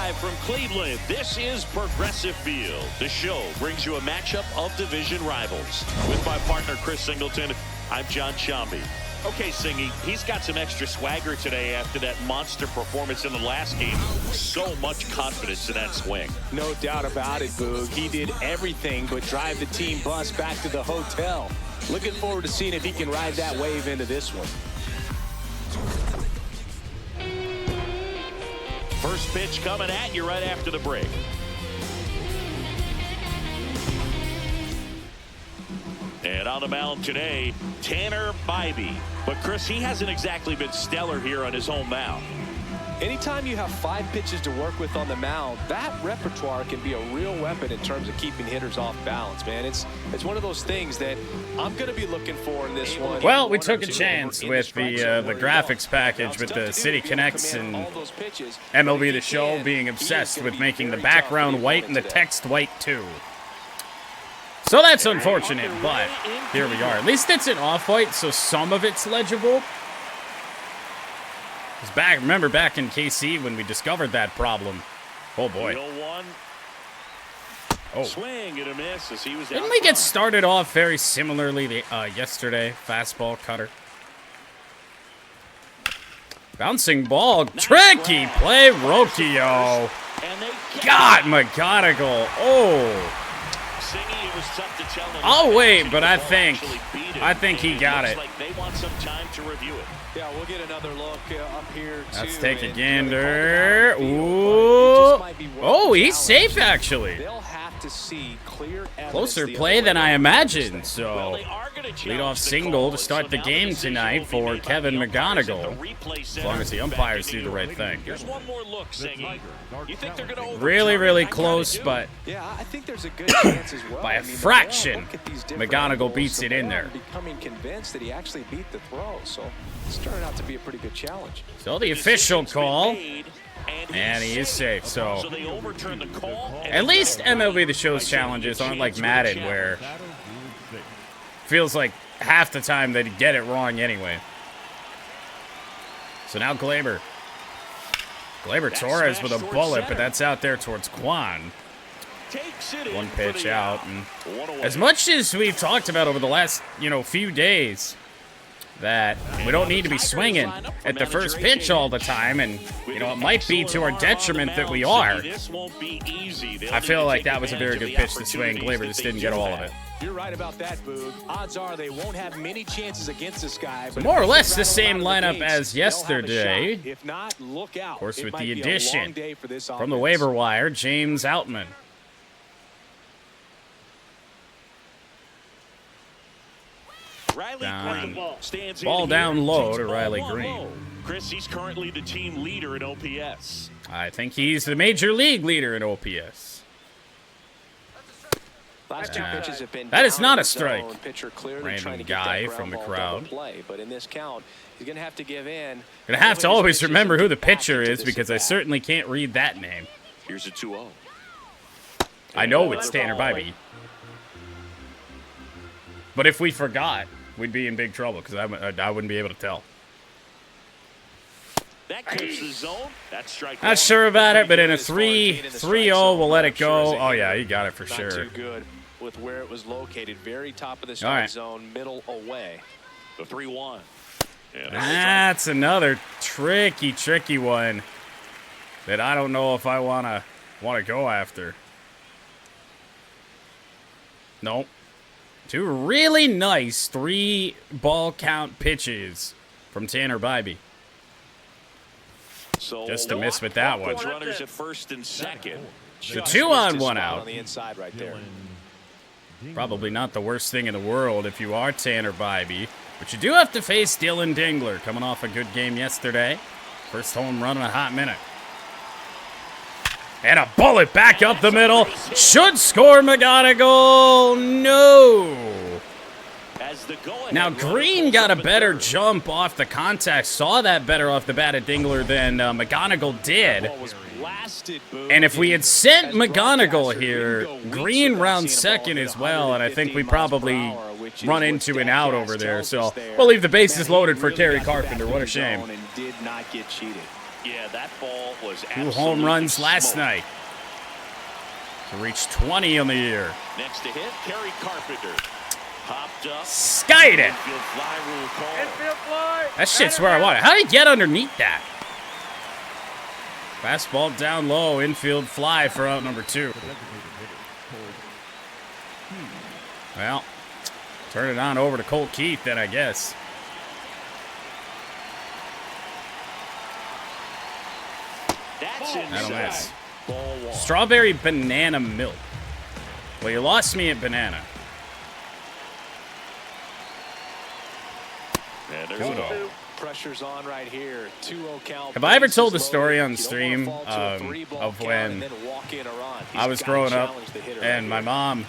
Live from Cleveland, this is Progressive Field. The show brings you a matchup of division rivals. With my partner, Chris Singleton, I'm John Shambi. Okay, Singy, he's got some extra swagger today after that monster performance in the last game. So much confidence in that swing. No doubt about it, Boog. He did everything but drive the team bus back to the hotel. Looking forward to seeing if he can ride that wave into this one. First pitch coming at you right after the break. And on the mound today, Tanner Bybee. But Chris, he hasn't exactly been stellar here on his home mound. Anytime you have 5 pitches to work with on the mound, that repertoire can be a real weapon in terms of keeping hitters off balance, man. It's one of those things that I'm going to be looking for in this one. Well, we took a chance with the graphics package with the City Connects and MLB The Show being obsessed with making the background white and the text white too. So that's unfortunate, but here we are. At least it's an off-white, so some of it's legible. Remember back in KC when we discovered that problem. Oh, boy. Oh. Swing and a miss as he was Didn't we get started off very similarly yesterday? Fastball, cutter. Bouncing ball. Tricky play, Rocchio. God, McGonigal. Oh. I'll wait, but I think he got it. Yeah, we'll get another look up here. Let's take a gander. Ooh. Oh, he's safe actually. They'll have to see clear closer play than I imagined. So, leadoff single to start the game tonight for Kevin McGonigal. As long as the umpires do the right thing. Really, really close, but by a fraction, McGonigal beats it in there. Becoming convinced that he actually beat the throw, so it's turned out to be a pretty good challenge. So the official call, and he is safe. So at least MLB The Show's challenges aren't like Madden, where it feels like half the time they'd get it wrong anyway. So now Glaber Torres with a bullet, but that's out there towards Kwan. One pitch out, and as much as we've talked about over the last, few days, that we don't need to be swinging at the first pitch all the time, and, it might be to our detriment that we are. I feel like that was a very good pitch to swing. Glaber just didn't get all of it. You're right about that, Boog. Odds are they won't have many chances against this guy. But more or less the same lineup as yesterday. If not, look out. Of course, with the addition from the waiver wire, James Outman. Ball down low to Riley Green. Chris, he's currently the team leader in OPS. I think he's the major league leader in OPS. Last 2 pitches have been that is not a strike. Random guy from the crowd. But in this count, he's going to have to give in. Gonna have to always remember who the pitcher is because I certainly can't read that name. Here's a 2-0. I know it's Tanner Bybee. But if we forgot, we'd be in big trouble because I wouldn't be able to tell. That clears the zone. That's strike. Not sure about it, but in a 3-0, we'll let it go. Oh yeah, he got it for sure. Not too good with where it was located, very top of the strike zone, middle away. The 3-1. That's another tricky one that I don't know if I wanna go after. Nope. 2 really nice 3-ball count pitches from Tanner Bybee. So just to miss with that one. Runners at first and second. The 2-on-1 out. On the inside right there. Probably not the worst thing in the world if you are Tanner Bybee, but you do have to face Dylan Dingler, coming off a good game yesterday. First home run in a hot minute. And a bullet back up the middle. Should score McGonigal. No. Now, Green got a better jump off the contact. Saw that better off the bat at Dingler than McGonigal did. And if we had sent McGonigal here, Green rounds second as well. And I think we probably run into an out over there. So we'll leave the bases loaded for Terry Carpenter. What a shame. Yeah, that ball was 2 home runs last night to reach 20 on the year. Next to hit, Kerry Carpenter. Popped up. Skied it. Infield fly rule call. Infield fly. That shit's where I want it. How did he get underneath that? Fastball down low, infield fly for out number 2. Well, turn it on over to Colt Keith then, I guess. That's That'll inside. miss. Ball 1. Strawberry banana milk. Well, you lost me at banana. And there's Good a all. Pressure's on right here. 2-0 count. Have I ever told the Bases story loaded. on You don't stream wanna fall to a 3-ball of count when and then walk in or run. I was He's gotta growing up challenge the hitter and my right mom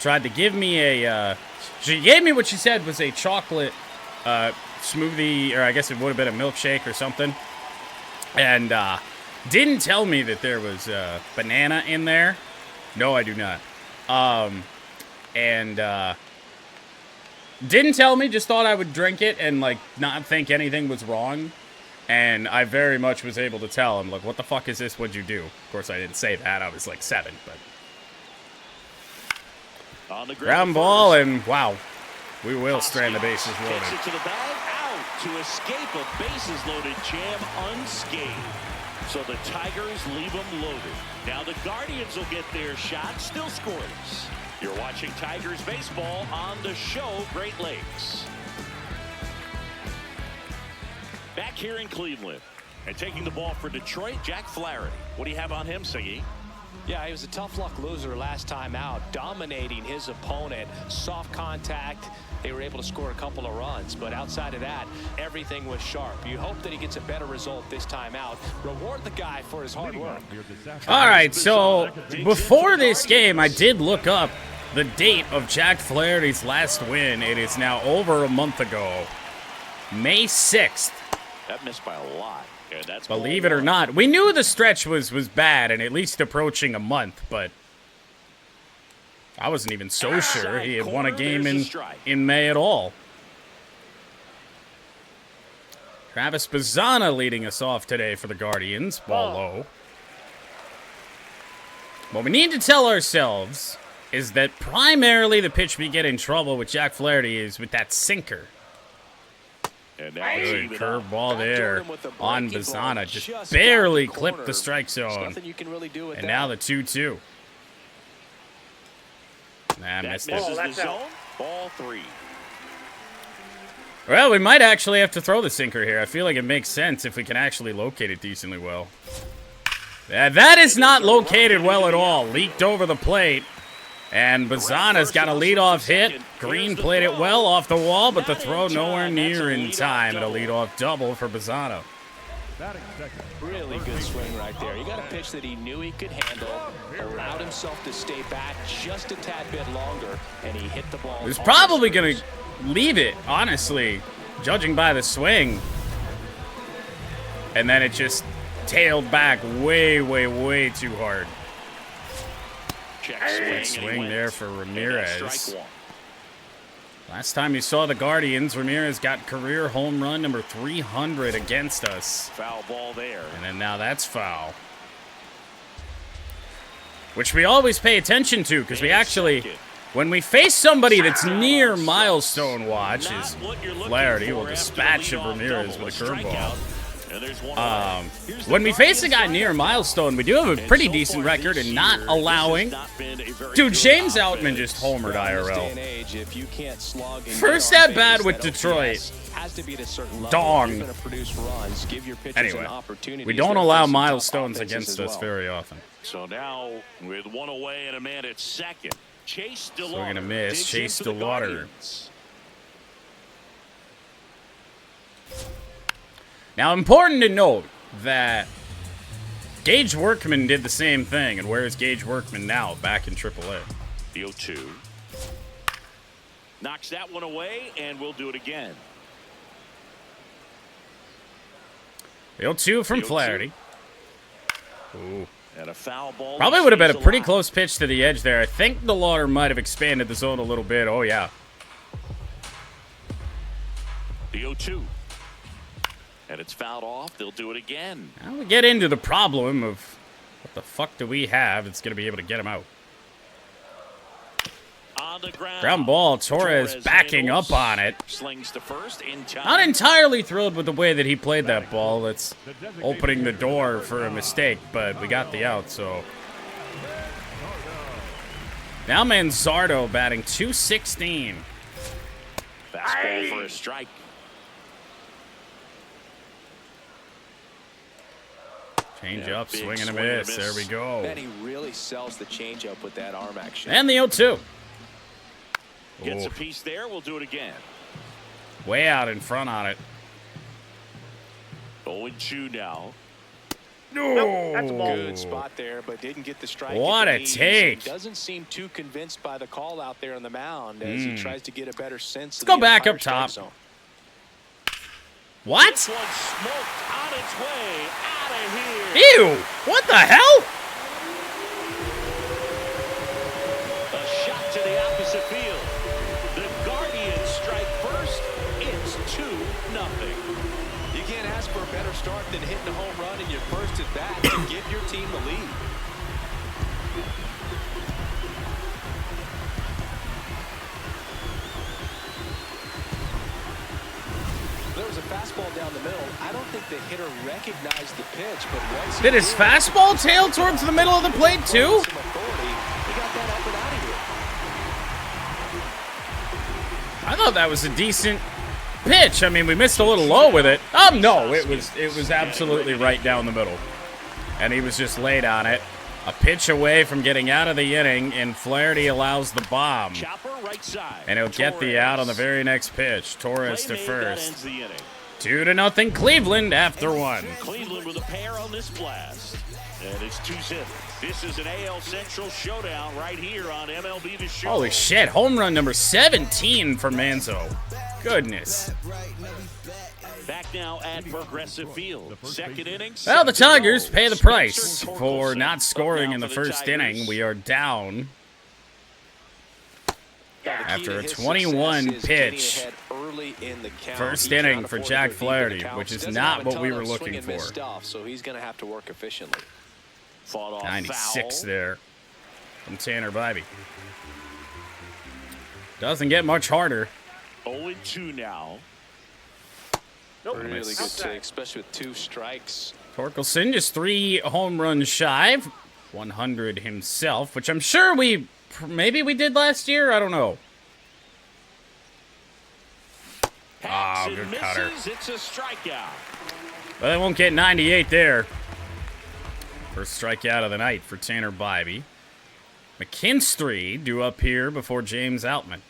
tried to give me a, she gave me what she said was a chocolate smoothie, or I guess it would have been a milkshake or something, and didn't tell me that there was banana in there. No, I do not. Didn't tell me, just thought I would drink it and, like, not think anything was wrong. And I very much was able to tell him, like, what the fuck is this? What'd you do? Of course, I didn't say that. I was, like, 7, but... on the Ground ball, and, wow. We will strand the bases Takes loaded. it to the bag, out to escape a bases-loaded jam unscathed. So the Tigers leave them loaded. Now the Guardians will get their shot, still scoreless. You're watching Tigers baseball on the show Great Lakes. Back here in Cleveland, and taking the ball for Detroit, Jack Flaherty. What do you have on him, Siggy? Yeah, he was a tough luck loser last time out, dominating his opponent. Soft contact. They were able to score a couple of runs, but outside of that, everything was sharp. You hope that he gets a better result this time out. Reward the guy for his hard work. All right, so before this game, I did look up the date of Jack Flaherty's last win. It is now over a month ago. May 6th. That missed by a lot. And that's Believe it or not. We knew the stretch was bad and at least approaching a month, but I wasn't even so sure he had won a game in May at all. Travis Bazzana leading us off today for the Guardians. Ball low. What we need to tell ourselves is that primarily the pitch we get in trouble with Jack Flaherty is with that sinker. And now it's Good even up. curveball there on Bazzana. Just barely clipped the strike zone. And now the 2-2. Nah, That missed misses it. the zone. Ball 3. Well, we might actually have to throw the sinker here. I feel like it makes sense if we can actually locate it decently well. Yeah, that is not located well at all. Leaked over the plate. And Bazzana's got a leadoff hit. Green played it well off the wall, but the throw nowhere near in time. And a leadoff double for Bazzana. Really good swing right there. He got a pitch that he knew he could handle, allowed himself to stay back just a tad bit longer, and he hit the ball. He was probably going to leave it, honestly, judging by the swing. And then it just tailed back way, way, way too hard. Good swing there for Ramirez. Last time you saw the Guardians, Ramirez got career home run number 300 against us. Foul ball there. And then now that's foul. Which we always pay attention to, because we actually, when we face somebody that's near milestone watch, is Flaherty will dispatch of Ramirez with a curveball. When we face a guy near milestone, we do have a pretty decent record in not allowing. Dude, James Outman just homered IRL. First at bat with Detroit. Dong. Anyway, we don't allow milestones against us very often. So now, with one away and a man at second, Chase Stillwater. So we're going to miss Chase Stillwater. Now, important to note that Gage Workman did the same thing. And where is Gage Workman now? Back in AAA. The 0-2. Knocks that one away, and we'll do it again. The 0-2 from Flaherty. Ooh. And a foul ball. Probably would have been a pretty close pitch to the edge there. I think the Lauder might have expanded the zone a little bit. Oh, yeah. The 0-2. And it's fouled off. They'll do it again. Now we get into the problem of what the fuck do we have that's going to be able to get him out. On the Ground ball. Torres backing up on it. Slings to first in time. Not entirely thrilled with the way that he played that ball. That's opening the door for a mistake, but we got the out, so. Now Manzardo batting .216. Fastball for a strike. Change up, swing and a miss. There we go. And he really sells the change up with that arm action. And the 0-2. Gets a piece there. We'll do it again. Way out in front on it. 0-2 now. No. That's a ball. Good spot there, but didn't get the strike. What a take. Doesn't seem too convinced by the call out there on the mound as he tries to get a better sense. Let's go back up top. What? This one smoked on its way out of here. Ew. What the hell? A shot to the opposite field. The Guardians strike first. It's 2-0. You can't ask for a better start than hitting a home run in your first at bat to give your team the lead. There was a fastball down the middle. I don't think the hitter recognized the pitch, but once Did his fastball tail towards the middle of the plate too? some authority, he got that up and out of here. I thought that was a decent pitch. I mean, we missed a little low with it. No, it was absolutely right down the middle. And he was just laid on it. A pitch away from getting out of the inning, and Flaherty allows the bomb. Chopper right side. And he'll get the out on the very next pitch. Torres to Play made, that ends first. the inning. 2-0 Cleveland after one. Cleveland with a pair on this blast. And it's 2-0. This is an AL Central showdown right here on MLB The Show. Holy shit, home run number 17 for Manzo. Goodness. Back now at Progressive Field. Second inning. Well, the Tigers pay the price for not scoring in the first inning. We are down after a 21 pitch first inning for Jack Flaherty, which is not what we were looking for. So he's going to have to work efficiently. Fought off 96 foul. there from Tanner Bybee. Doesn't get much harder. 0-2 now. Really good take, especially with 2 strikes. Torkelson just 3 home runs shy, 100 himself, which I'm sure maybe we did last year. I don't know. Hacks good and cutter. misses. It's a strikeout. But they won't get 98 there. First strikeout of the night for Tanner Bybee. McKinstry due up here before James Outman.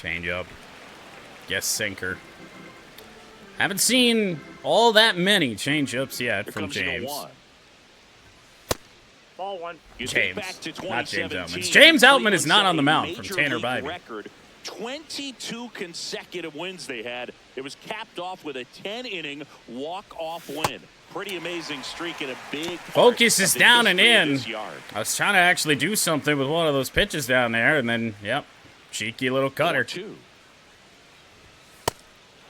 Change up. Guess sinker. Haven't seen all that many change-ups yet from James. Ball one. James, not James Outman. James Outman is not on the mound from Tanner Bybee. Record 22 consecutive wins they had. It was capped off with a 10-inning walk-off win. Pretty amazing streak and a big Focus is down and in. Yard. I was trying to actually do something with one of those pitches down there, and then, yep, cheeky little cutter. 4-2.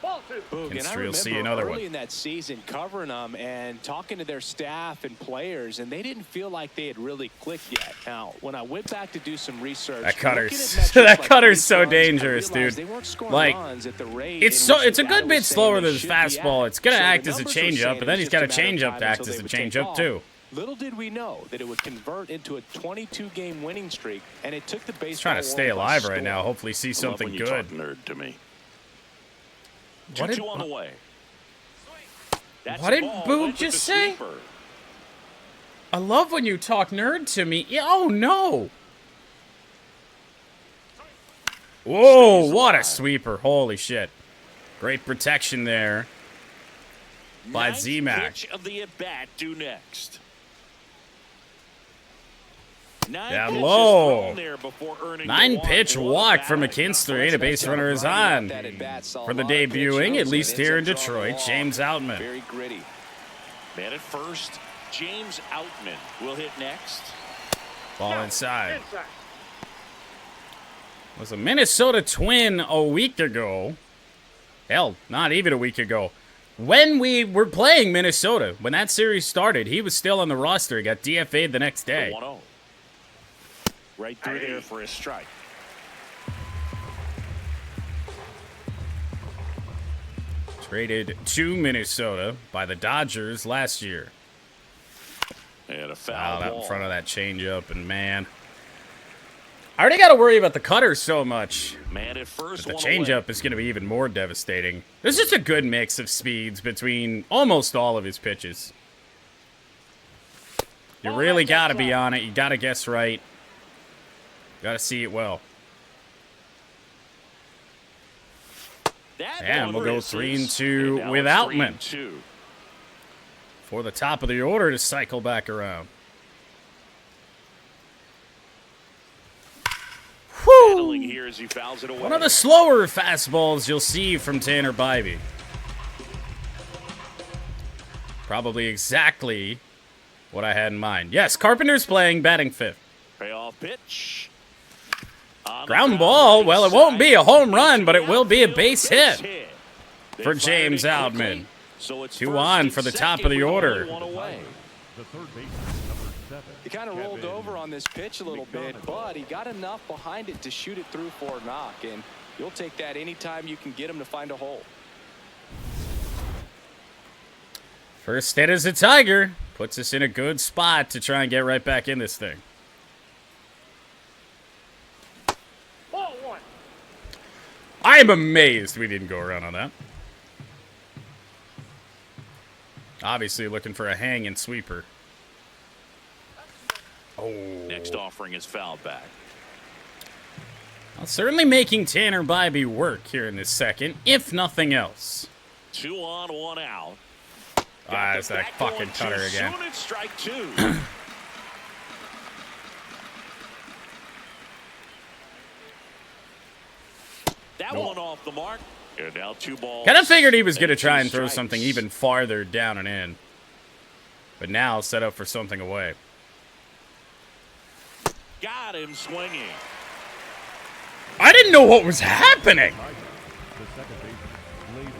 Ball two. And I You'll see remember another early one. in that season covering them and talking to their staff and players, and they didn't feel like they had really clicked yet. Now, when I went back to do some research, That cutter's looking at metrics that like cutter's home so runs, I dangerous, realized dude. they weren't scoring Like, runs at the rate it's in which a the good data bit was saying slower they than his should be fastball. at. It's gonna So the act as a numbers were changeup, saying but then it he's was got a just matter of changeup time to act until as they a would take changeup off. too. Little did we know that it would convert into a 22-game winning streak, and it took the baseball He's trying to stay world by alive right storm. now. Hopefully see Love something when you good. talk nerd to me. What 2-2 did- on the way. That's what a did ball. Boog Went with just the say? sweeper. I love when you talk nerd to me. Yeah, oh no. Whoa, what a sweeper. Holy shit. Great protection there by Ninth Z-Mac. pitch of the at-bat due next. Down low. 9 pitch walk for McKinstry. The base runner is on. For the debuting, at least here in Detroit, James Outman. Very gritty. Man at first, James Outman will hit next. Ball inside. Inside. was a Minnesota Twin a week ago. Hell, not even a week ago. When we were playing Minnesota, when that series started, he was still on the roster. He got DFA'd the next day. 1-0. Right through there for a strike. Traded to Minnesota by the Dodgers last year. And a foul Out ball. in front of that changeup, and man, I already got to worry about the cutter so much. Man at first, The one changeup away. is going to be even more devastating. There's just a good mix of speeds between almost all of his pitches. You really got to be on it. You got to guess right. Got to see it well. That And one we'll go misses. 3-2 And now with it's Outman 3-2. for the top of the order to cycle back around. Battling here as he fouls it away. One of the slower fastballs you'll see from Tanner Bybee. Probably exactly what I had in mind. Yes, Carpenter's playing, batting fifth. Payoff pitch. On the Ground ball, well, it won't be a home run, Into but the it will be a outfield. base Base hit They for fired James it Outman. quickly, so it's 2 first on and for the top second of the with order. only one away. The third baseman, number 7. He kind of rolled over on this pitch a little bit, but he got enough behind it to shoot it through for a knock, and you'll take that anytime you can get him to find a hole. First hit as a Tiger. Puts us in a good spot to try and get right back in this thing. I am amazed we didn't go around on that. Obviously looking for a hanging sweeper. Oh. Next offering is fouled back. Well, certainly making Tanner Bybee work here in this second, if nothing else. 2 on, 1 out. Ah, it's that fucking cutter again. Soon it's strike 2. That one off the mark. And now 2 balls. Kind of figured he was going to and try 2 and throw strikes. something even farther down and in. But now set up for something away. Got him swinging. I didn't know what was happening. The second baseman, Flaherty.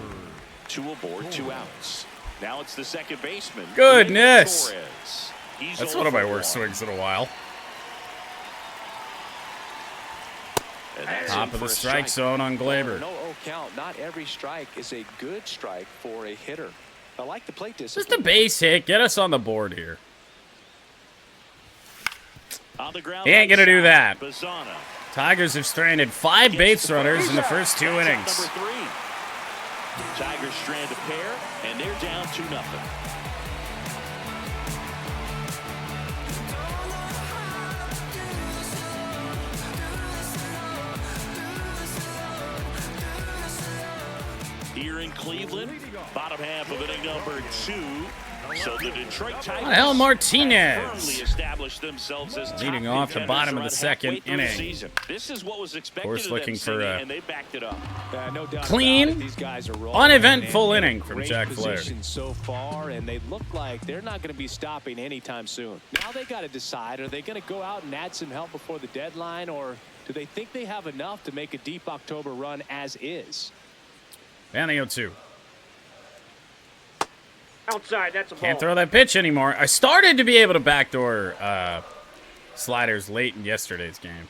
2 aboard, 2 outs. Now it's the second baseman. Goodness. Torres. He's That's 0 one of my for worst 1. swings in a while. And that's Top in of for the a strike zone on Glaber. No count. Not every strike is a good strike for a hitter. I like the plate Just discipline. a base hit. Get us on the board here. On the ground He ain't gonna do outside, that. Bazzana Tigers have stranded 5 gets base the runners first. in the first 2 That's innings. Number 3. Tigers strand a pair, and they're down 2-0. Here in Cleveland, bottom half of inning number 2. So the Detroit Tigers Angel firmly Martinez established themselves as leading top off the contenders bottom of the around second halfway through the inning. season. This is what was expected course, of looking them, for Singy, a and they backed it up. No doubt clean, about it. These guys are rolling, uneventful man, in inning from great Jack Flaherty. position so far, and they look like they're not going to be stopping anytime soon. Now they got to decide: are they going to go out and add some help before the deadline, or do they think they have enough to make a deep October run as is? And the 0-2. Outside, that's a ball. Can't throw that pitch anymore. I started to be able to backdoor sliders late in yesterday's game.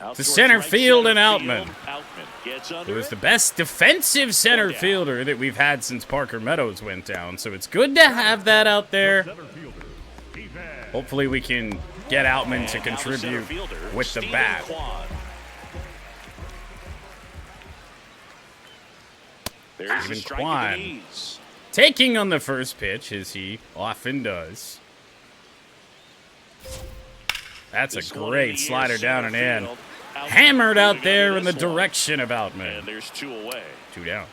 Out To towards center right field center and field. Outman. Outman gets It under was it. the best defensive center down. fielder that we've had since Parker Meadows went down. So it's good to have that out there. Center fielder, Stephen. Hopefully we can get Outman to And now the center contribute fielder, with the Stephen bat. Kwan. There's a Stephen strike Kwan. at the knees. Taking on the first pitch, as he often does. That's This a one in great the slider air, down and center in. field. Outman Hammered out moving there into in the this one. direction of And Outman. there's 2 away. 2 down.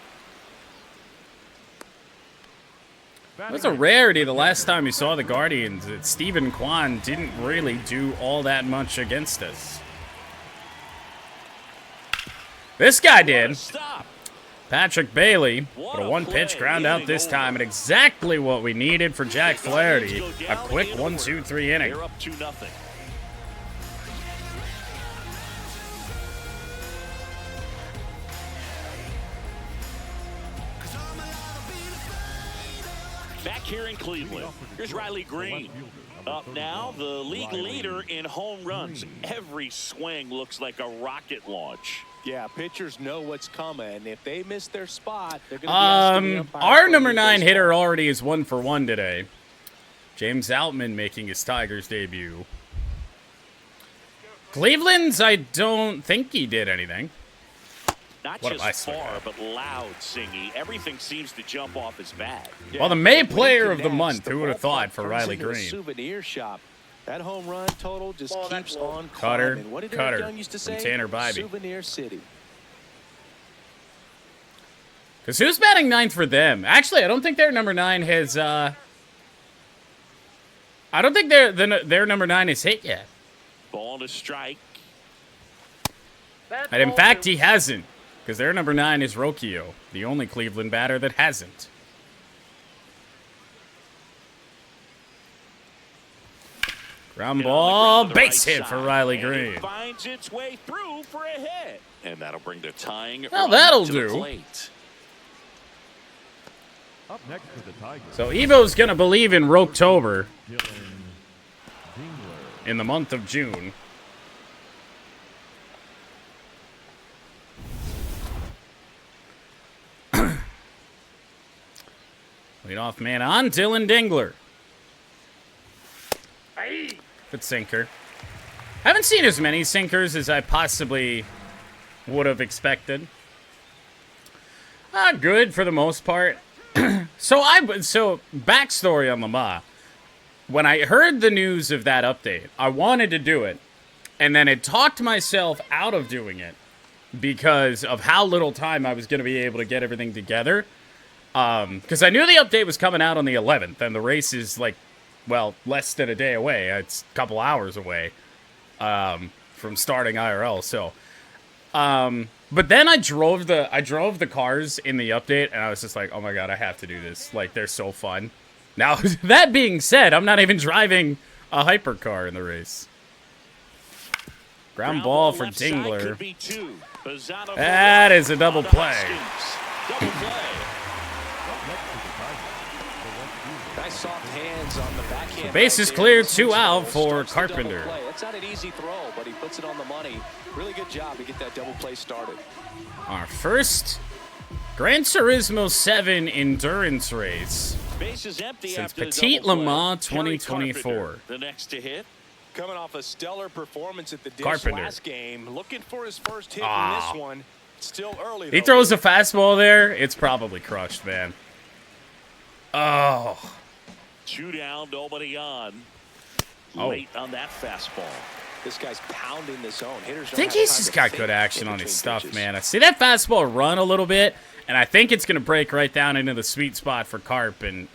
It was a rarity the last time we saw the Guardians that Stephen Kwan didn't really do all that much against us. This guy did. Stop. Patrick Bailey, What but a a one-pitch play. ground out Inning this over. time, and exactly what we needed for Jack Flaherty. Go A down quick and 1-2-3 inning. They're up 2-0. Back here in Cleveland, here's Riley Green. Up now, the league leader in home runs. Every swing looks like a rocket launch. Yeah, pitchers know what's coming. If they miss their spot, they're going to be asking the umpire our for a number new 9 baseball. hitter already is 1 for 1 today. James Outman making his Tigers debut. Cleveland's, I don't think he did anything. Not What have I just swung far, at? but loud, Singy. Everything seems to jump off his bat. Well, the May When it player of the connects, month, the who would have ballpark thought for turns Riley into a Green? Souvenir shop. That home run total just keeps on Cutter, climbing. What did Cutter Eric Young used to from say? Tanner Bybee. Souvenir City. Because who's batting 9th for them? Actually, I don't think their number 9 has, I don't think their number 9 is hit yet. Ball to strike. And in fact, he hasn't. Because their number 9 is Rocchio, the only Cleveland batter that hasn't. Ground ball, base hit for Riley Green. It finds its way through for a hit. And that'll bring the tying Well, run that'll to the do. plate. Up next for the Tigers. So Evo's going to believe in Rocktober Dylan Dingler. in the month of June. Leadoff man on Dylan Dingler. Good sinker. Haven't seen as many sinkers as I possibly would have expected. Good for the most part. So backstory on Lamar. When I heard the news of that update, I wanted to do it, and then it talked myself out of doing it because of how little time I was going to be able to get everything together. Because I knew the update was coming out on the 11th, and the race is like, well, less than a day away. It's a couple hours away from starting IRL. So, but then I drove the cars in the update, and I was just like, oh my god, I have to do this. Like, they're so fun. Now, that being said, I'm not even driving a hypercar in the race. Ground ball for left side could Dingler. be two. Bazzano That is a double on to play. Hoskins. Double play. Nice soft hands on the backhand. Base is right clear, there. 2 out for Starts the double Carpenter. play. That's not an easy throw, but he puts it on the money. Really good job to get that double play started. Our first Gran Turismo 7 endurance race Base is empty since after the Petit double Le play. Mans Terry 2024. Carpenter, the next to hit. Coming off a stellar performance at the dish Carpenter. last game, looking for his first hit Ah. in this one. Still early. He though. throws a fastball there, it's probably crushed, man. Oh. 2 down, nobody on. Oh. Late on that fastball. This guy's pounding the zone. Hitters I don't think have he's time just to got think good action in on his between stuff, pitches. man. I see that fastball run a little bit, and I think it's going to break right down into the sweet spot for Carp, and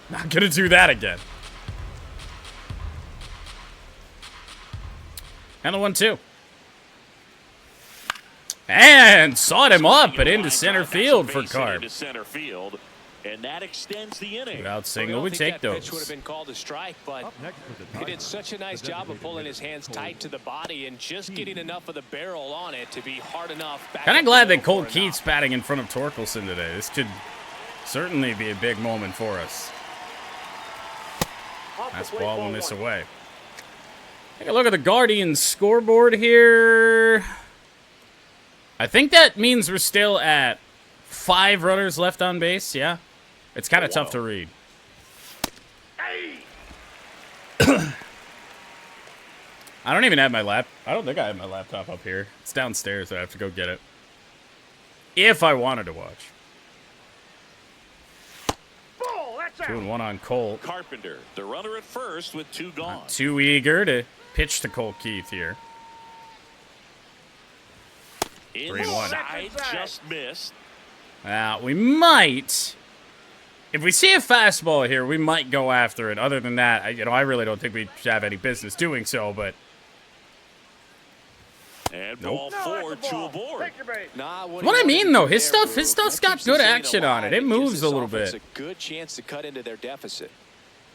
not going to do that again. And the 1-2. And sawed him up and into center field for Carp. Into center field, and that extends the inning. Without Well, single, I we don't take think that pitch would have those. been called a strike, but Up next for the he Tigers. did such a nice the job of designated pulling his hitter, hands Colt tight to the body and just getting enough of the barrel on it to be hard enough. Kind of glad that Colt Keith's batting in front of Torkelson today. This could certainly be a big moment for us. That's ball will miss away. Take a look at the Guardians scoreboard here. I think that means we're still at 5 runners left on base, yeah? It's kind of tough to read. I don't even have my I don't think I have my laptop up here. It's downstairs, so I have to go get it. If I wanted to watch. 2-1 on Colt. Carpenter, the runner at first with 2 gone. Not too eager to pitch to Colt Keith here. 3-1. Inside, just missed. We might, if we see a fastball here, we might go after it. Other than that, I really don't think we should have any business doing so, but And Nope. ball 4, 2 aboard. what I mean, though, his stuff's got good action on it. It moves a little It's bit. a good chance to cut into their deficit.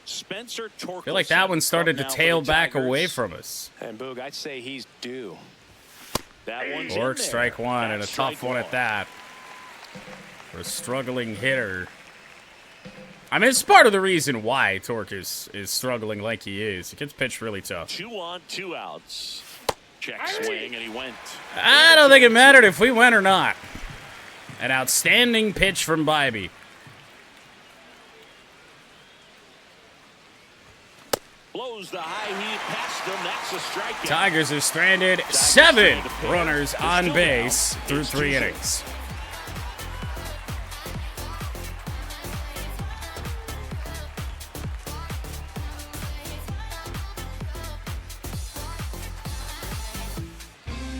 Spencer Torkelson. I feel like that one started to up now for tail the back Tigers. away from us. And Boog, I'd say he's due. That one's in Work there. strike one, and a That's tough strike one at one. that. for a struggling hitter. I mean, it's part of the reason why Torque is struggling like he is. He gets pitched really tough. 2 on, 2 outs. Check swing, and he went. I don't think it mattered if we went or not. An outstanding pitch from Bybee. Blows the high heat past him. That's a strikeout. Tigers are stranded. 7 runners on base through 3 innings.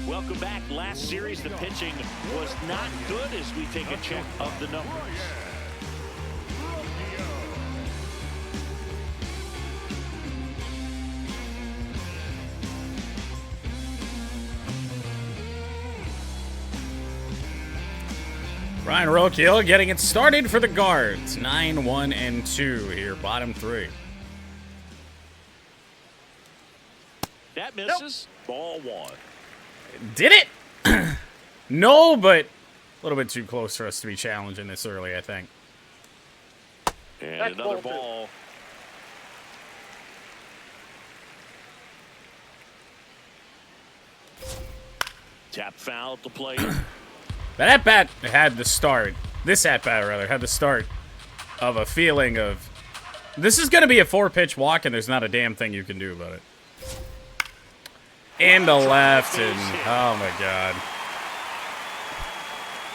Welcome back. Last series, the pitching was not good as we take a check of the numbers. Ryan Rokiel getting it started for the Guards. 9-1-2 here, bottom 3. That misses. Ball 1. Did it? No, but a little bit too close for us to be challenging this early, I think. And another ball. Tap foul to play. That at-bat had the start. This at-bat, rather, had the start of a feeling of, this is going to be a 4-pitch walk, and there's not a damn thing you can do about it. And the left, and oh my God.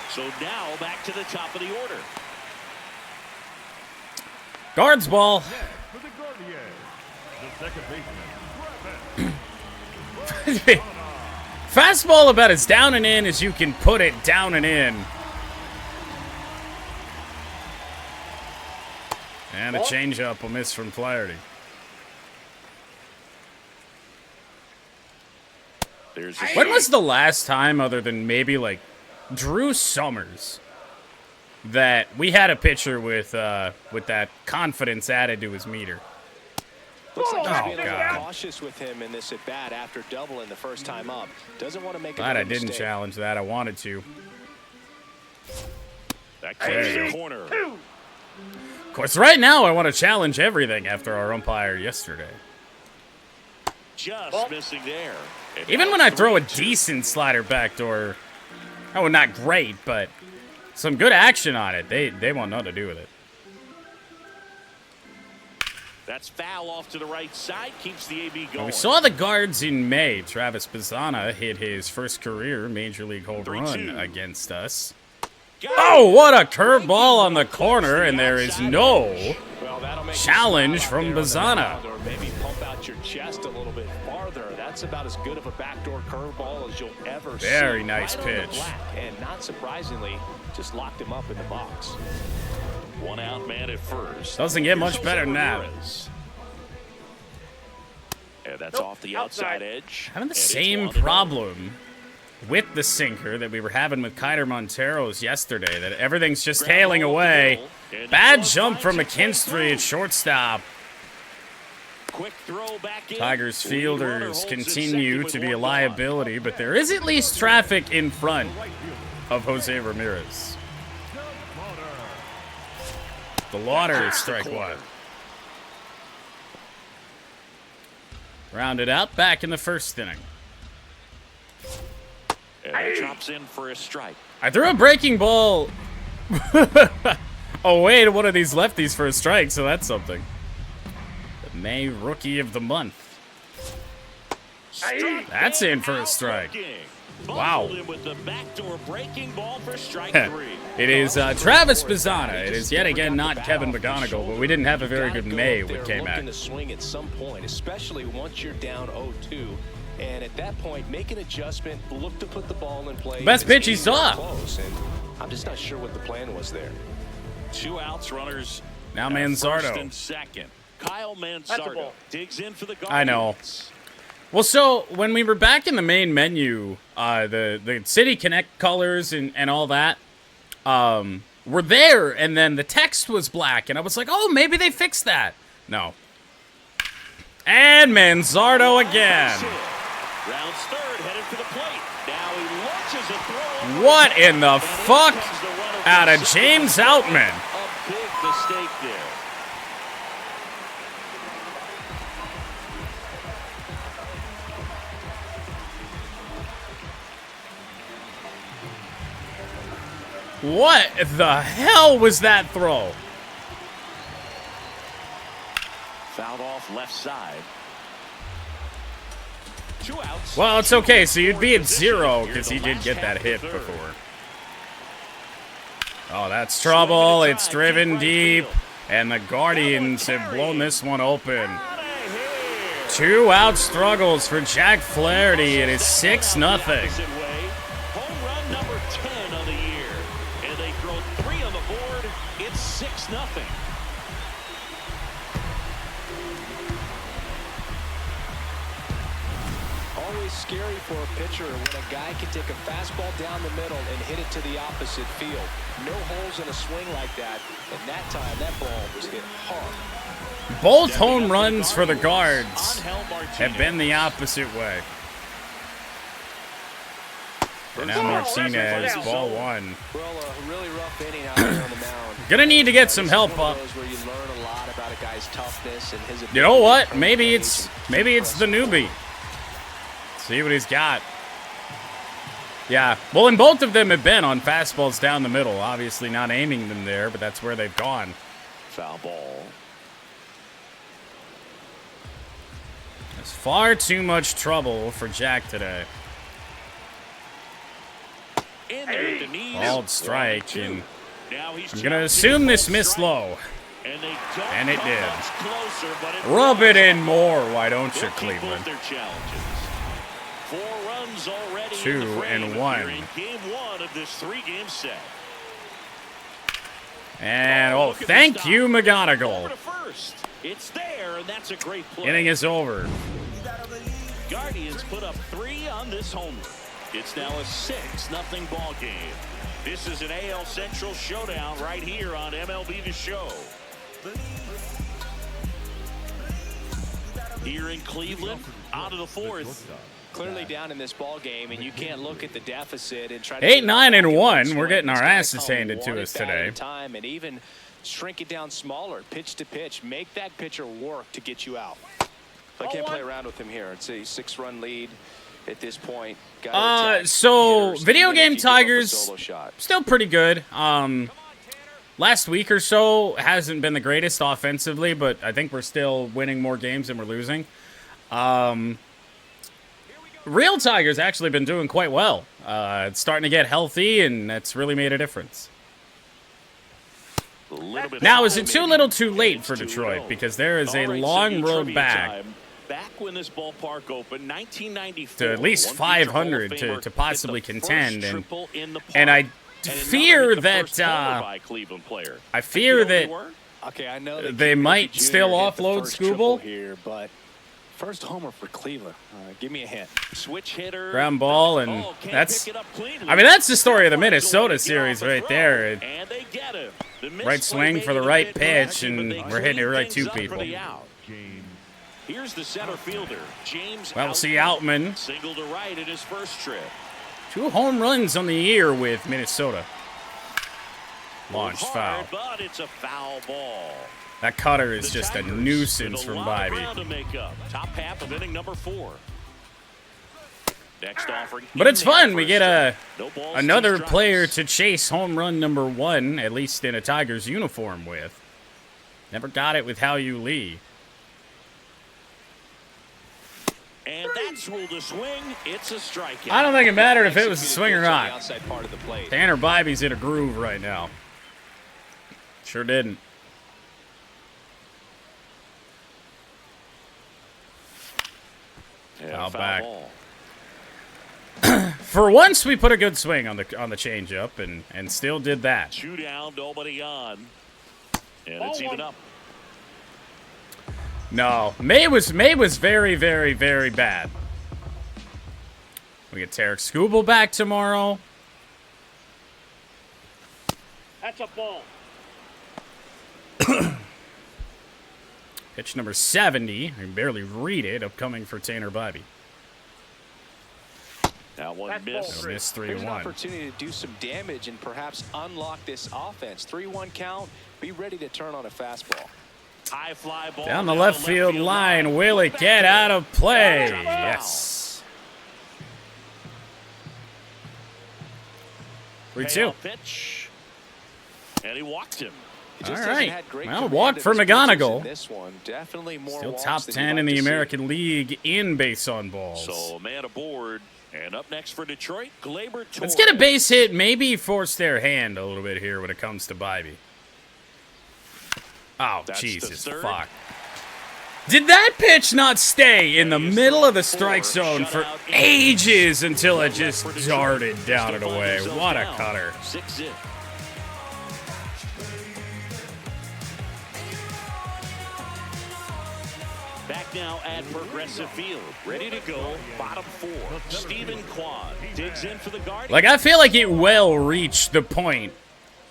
So now back to the top of the order. Guards ball. For the Guardians, the second baseman. Fastball about as down and in as you can put it down and in. And a changeup will miss from Flaherty. When was the last time, other than maybe like Drew Summers, that we had a pitcher with that confidence added to his meter? Looks like he's being a God. little cautious with him in this at bat after doubling the first time up. Doesn't want to make Glad a I didn't mistake. challenge that. I wanted to. That clears the corner. Of course, right now I want to challenge everything after our umpire yesterday. Just missing there. And Even now when I throw a 3-2. decent slider backdoor, oh, not great, but some good action on it, they want nothing to do with it. That's foul off to the right side. Keeps the AB going. We saw the Guards in May. Travis Bazzana hit his first career Major League home run 3-2. against us. Got it. Oh, what a curveball on the corner, and there is no Well, that'll make you challenge smile from out there on the Bazzana. mound, or maybe pump out your chest a little bit farther. That's about as good of a backdoor curveball as you'll ever see. Very nice Right on the pitch. black, and not surprisingly, just locked him up in the box. 1 out man at first. Doesn't get much better than that. Ramirez. And that's off the outside edge. Having the And it's same 1-0. problem with the sinker that we were having with Kiter Montero's yesterday, that everything's just tailing away. Bad jump from McKinstry at shortstop. Quick throw back in. Tigers Lead runner fielders holds his continue second with to be a 1 gone. liability, but there is at least traffic in front of Jose Ramirez. The Lauder is strike 1. Rounded out, back in the first inning. And that drops in for a strike. I threw a breaking ball away to one of these lefties for a strike, so that's something. The May Rookie of the Month. That's in for a strike. Wow. Him with the backdoor breaking ball for strike 3. It is Travis Bazzana. It is yet again not Kevin McGonigal, but we didn't have a very good May with Looking K-Mac. to swing at some point, especially once you're down 0-2. And at that point, make an adjustment, look to put the ball in play. Best It's pitch he anywhere saw. close, and I'm just not sure what the plan was there. 2 outs, runners. Now at Manzardo. First and second. Kyle Manzardo digs in for the Guardians. I know. Well, so when we were back in the main menu, the City Connect colors and all that were there, and then the text was black, and I was like, oh, maybe they fixed that. No. And Manzardo again. Rounds third, headed for the plate. Now he launches a throw. What in the And in fuck? comes the runner out of James Outman. A big mistake there. What the hell was that throw? Fouled off left side. 2 outs. Well, it's okay. So you'd be at 0 because he did get that hit before. Oh, that's trouble. It's driven deep. And the Guardians have blown this one open. 2 out struggles for Jack Flaherty. It is 6-0. Home run number 10 on the year. And they throw 3 on the board. It's 6-0. Always scary for a pitcher when a guy can take a fastball down the middle and hit it to the opposite field. No holes in a swing like that. And that time, that ball was hit hard. Both home runs for the Guards have been the opposite way. And now Martinez, ball 1. Well, a really rough inning out there on the mound. Gonna need to get some help up. Where you learn a lot about a guy's toughness and his You know what? Maybe it's the newbie. See what he's got. Yeah. Well, and both of them have been on fastballs down the middle. Obviously not aiming them there, but that's where they've gone. Foul ball. There's far too much trouble for Jack today. Bald strike, and I'm going to assume this missed low. And it did. Rub it in more, why don't you, Cleveland? 4 runs already 2 and 1. in game 1 of this 3-game set. And, oh, thank you, McGonigal. It's there, and that's a great play. Inning is over. Guardians put up 3 on this home run. It's now a 6-0 ball game. This is an AL Central showdown right here on MLB The Show. Here in Cleveland, out of the 4th. Clearly down in this ball game, and you can't look at the deficit and try to 8, 9, and 1. We're getting our asses handed to us today. Time and even shrink it down smaller, pitch to pitch, make that pitcher work to get you out. I can't play around with him here. It's a 6-run lead at this point. So Video Game Tigers still pretty good. Last week or so hasn't been the greatest offensively, but I think we're still winning more games than we're losing. Real Tigers actually been doing quite well. It's starting to get healthy, and that's really made a difference. Now, is it too little too late for Detroit? Because there is a long road back when this ballpark opened, 1994, to at least 500 to possibly contend. And I fear that okay, I know they might still offload Scooble here, but first homer for Cleveland. Give me a hint. Switch hitter. Ground ball, and that's, I mean, that's the story of the Minnesota series right there. And they get him. Right swing for the right pitch, and we're hitting it right to people. Here's the center fielder, James. Well, we'll see Outman. Single to right in his first trip. 2 home runs on the year with Minnesota. Launch foul. But it's a foul ball. That cutter is just a nuisance from Bobby. Top half of inning number 4. Next offering. But it's fun. We get another player to chase home run number 1, at least in a Tigers uniform with. Never got it with Hao-Yu Lee. And that's ruled a swing. It's a strikeout. I don't think it mattered if it was a swing or not. Tanner Bibby's in a groove right now. Sure didn't. Yeah, foul back. Ball. For once, we put a good swing on the changeup, and still did that. 2 down, nobody on, and it's even up. No, May was very, very, very bad. We get Tarek Skubal back tomorrow. That's a ball. Pitch number 70. I can barely read it. Upcoming for Tanner Bibby. Now one miss. Missed Here's an 3-1. opportunity to do some damage and perhaps unlock this offense. 3-1 count. Be ready to turn on a fastball. High fly ball Down the left field line. Will it get out of play? Yes. 3-2. Pitch. And he walked him. He just All hasn't right. had great Well, command walk of for his pitches McGonigal. in this one. Definitely more Still walks top than 10 you'd in like the to see. American League in base on balls. So man aboard. And up next for Detroit, Gleyber Torres. Let's get a base hit. Maybe force their hand a little bit here when it comes to Bibee. Oh, That's Jesus, the third. fuck. Did that pitch not stay in the middle of the strike zone for ages until it just darted down and away? What a cutter. 6 in. Back now at Progressive Field. Ready to go. Bottom 4. Stephen Kwan digs in for the Guardians. Like, I feel like it will reach the point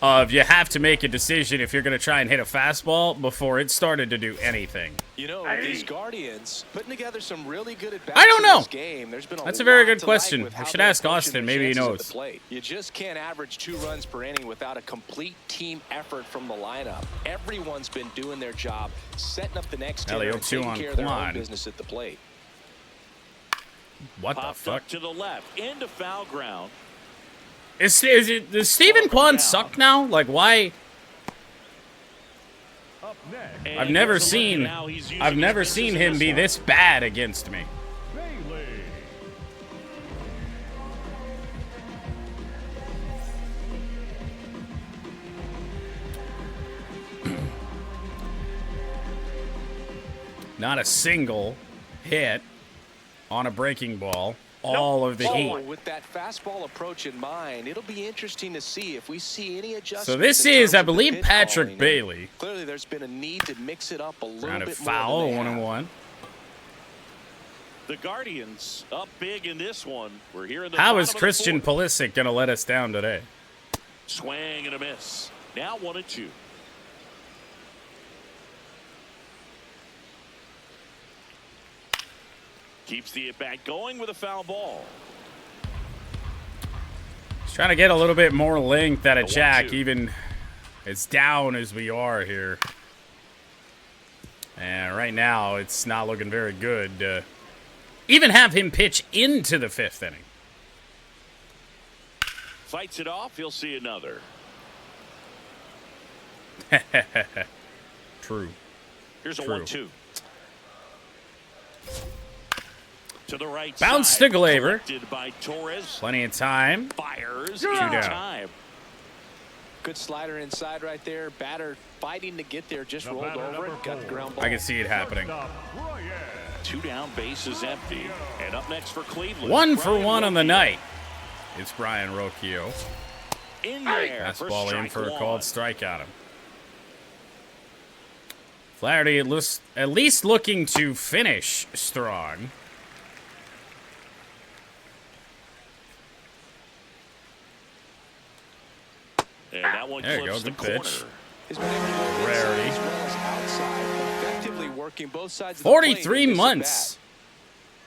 of you have to make a decision if you're going to try and hit a fastball before it started to do anything. You know, these Guardians putting together some really good at bats I don't know. in this game. There's been That's a very lot good to question. like with I how should they're ask approaching Austin. their Maybe he chances at knows. the plate. You just can't average 2 runs per inning without a complete team effort from the lineup. Everyone's been doing their job, setting up the next hitter and 0-2 taking on care of their own Kwan. business at the plate. What the Popped fuck? up to the left. Into foul ground. Does Stephen Kwan suck now? Like, why? Up next, And I've never goes to look, and seen now he's using I've his never misses seen in him be one. this bad against me. Bailey. Not a single hit on a breaking ball. All of the heat. With that fastball approach in mind, it'll be interesting to see if we see any adjustments. So this in is, terms I of the believe, pitch Patrick calling. Bailey. Clearly, there's been a need to mix it up a little Rounded bit foul, more than they have. 1-1. The Guardians up big in this one. We're here in the How bottom is of the Christian fourth. Pulisic going to let us down today? Swing and a miss. Now 1-2. Keeps the at-bat going with a foul ball. He's trying to get a little bit more length out of The Jack, 1-2. even as down as we are here. And right now, it's not looking very good. Even have him pitch into the 5th inning. Fights it off. He'll see another. True. Here's a True. 1-2. To the right Bounce side. to Gleyber. Collected by Torres. Plenty of time. Fires. Two in down. time. Good slider inside right there. Batter fighting to get there. Just The rolled batter, over number it. Got the 4. ground ball. I can see it happening. Stop, Ryan. 2 down, base is empty. And up next for Cleveland. 1 for Brian 1 on the Rocchio. night. It's Brian Rocchio. In there for Fastball in strike for a 1. called strike on him. Flaherty at least looking to finish strong. And that one There you clips go, the good pitch. corner. He's been able to go Rarity. inside as well as outside, effectively working both sides of the plate 43 with this months.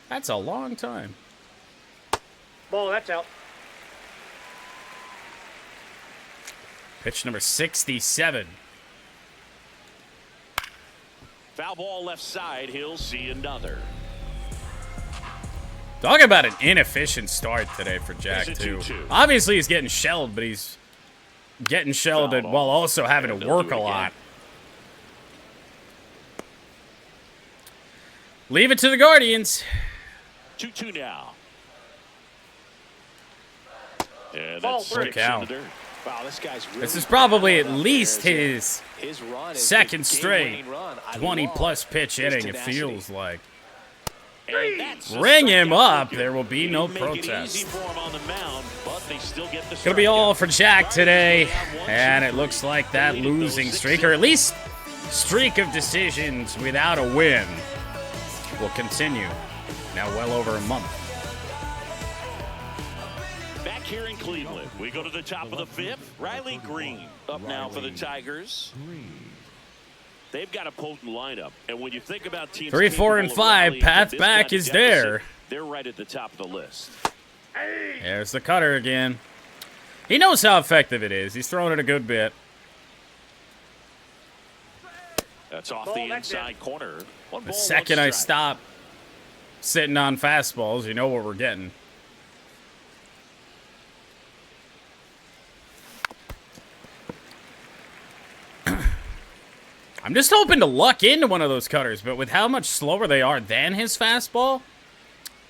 That's a long time. Ball, that's out. Pitch number 67. Foul ball left side. He'll see another. Talk about an inefficient start today for Jack, It's a too. 2-2. Obviously, he's getting shelled, but he's getting shelled Foul while ball. also having And to they'll work do it a again. lot. Leave it to the Guardians. 2-2 now. Yeah, Ball that's three. sticks Cow. in the dirt. Wow, this guy's really This is probably at fired up least there. his His run is second his straight game-winning run. I 20-plus love pitch his inning, it tenacity. feels like. And that's a Ring him strikeout up. for There will be He no didn't make it protest. easy for him on the mound, but they still get the Gonna be all strikeout. for Jack today, One, and two, it looks three. like that Leading losing those streak, 6 or at least streak of decisions without a win, will continue. Now well over a month. Back here in Cleveland, we go to the top of the 5th. Riley Green up now for the Tigers. They've got a potent lineup, and when you think about teams 3, 4, and capable of 5, rallying path from this back kind of is deficit, there. They're right at the top of the list. There's the cutter again. He knows how effective it is. He's throwing it a good bit. That's off the inside corner. The second I stop sitting on fastballs, you know what we're getting. I'm just hoping to luck into one of those cutters, but with how much slower they are than his fastball,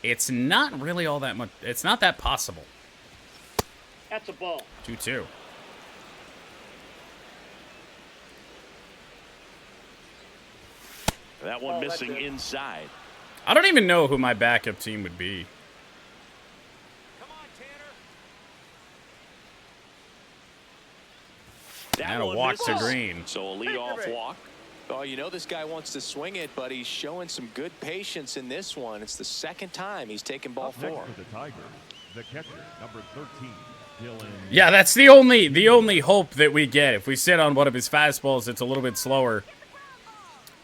it's not really all that much. It's not that possible. That's a ball. 2-2. That one missing inside. I don't even know who my backup team would be. Come on, Tanner. And a walk to Green. So a leadoff walk. Oh, you know this guy wants to swing it, but he's showing some good patience in this one. It's the second time he's taken ball Up next 4. for the Tigers, the catcher, number 13, Dylan. Yeah, that's the only hope that we get. If we sit on one of his fastballs, it's a little bit slower.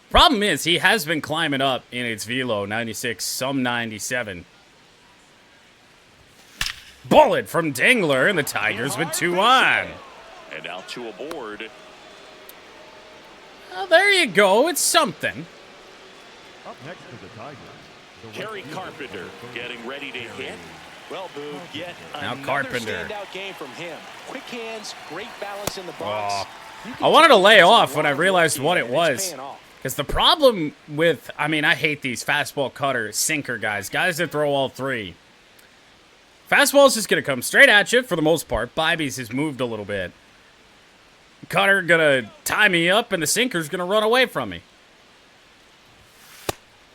Problem is, he has been climbing up in its velo, 96, some 97. Bullet from Dingler, and the Tigers with 2 on. And now 2 aboard. Well, there you go. It's something. Up next for the Tigers, the Kerry right Carpenter getting ready to hit. Well, Boo, yet Now another Carpenter. standout game from him. Quick hands, great balance in the box. I wanted to lay off when I realized what it was. Off. Because the problem with, I mean, I hate these fastball cutter sinker guys that throw all 3. Fastball's just going to come straight at you for the most part. Bibby's has moved a little bit. Cutter going to tie me up, and the sinker's going to run away from me.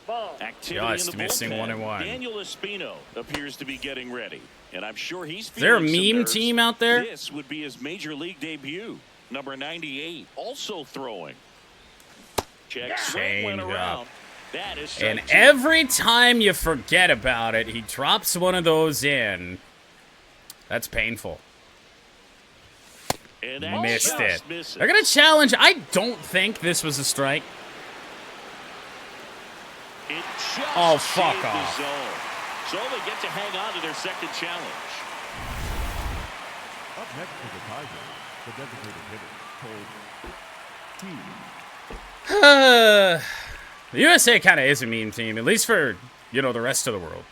Ball. Activity Just in the missing bullpen. 1-1. Daniel Espino appears to be getting ready. And I'm sure he's Is there a feeling some meme nerves. team out there? This would be his major league debut. Number 98, also throwing. Check swing went Change around. up. That is And strike 2. every time you forget about it, he drops one of those in. That's painful. And that Missed just it. misses. They're going to challenge. I don't think this was a strike. It just Oh, fuck shaved the off. zone. So they get to hang on to their second challenge. Up next for the Tigers, the designated hitter, Cole T. The USA kind of is a meme team, at least for, you know, the rest of the world.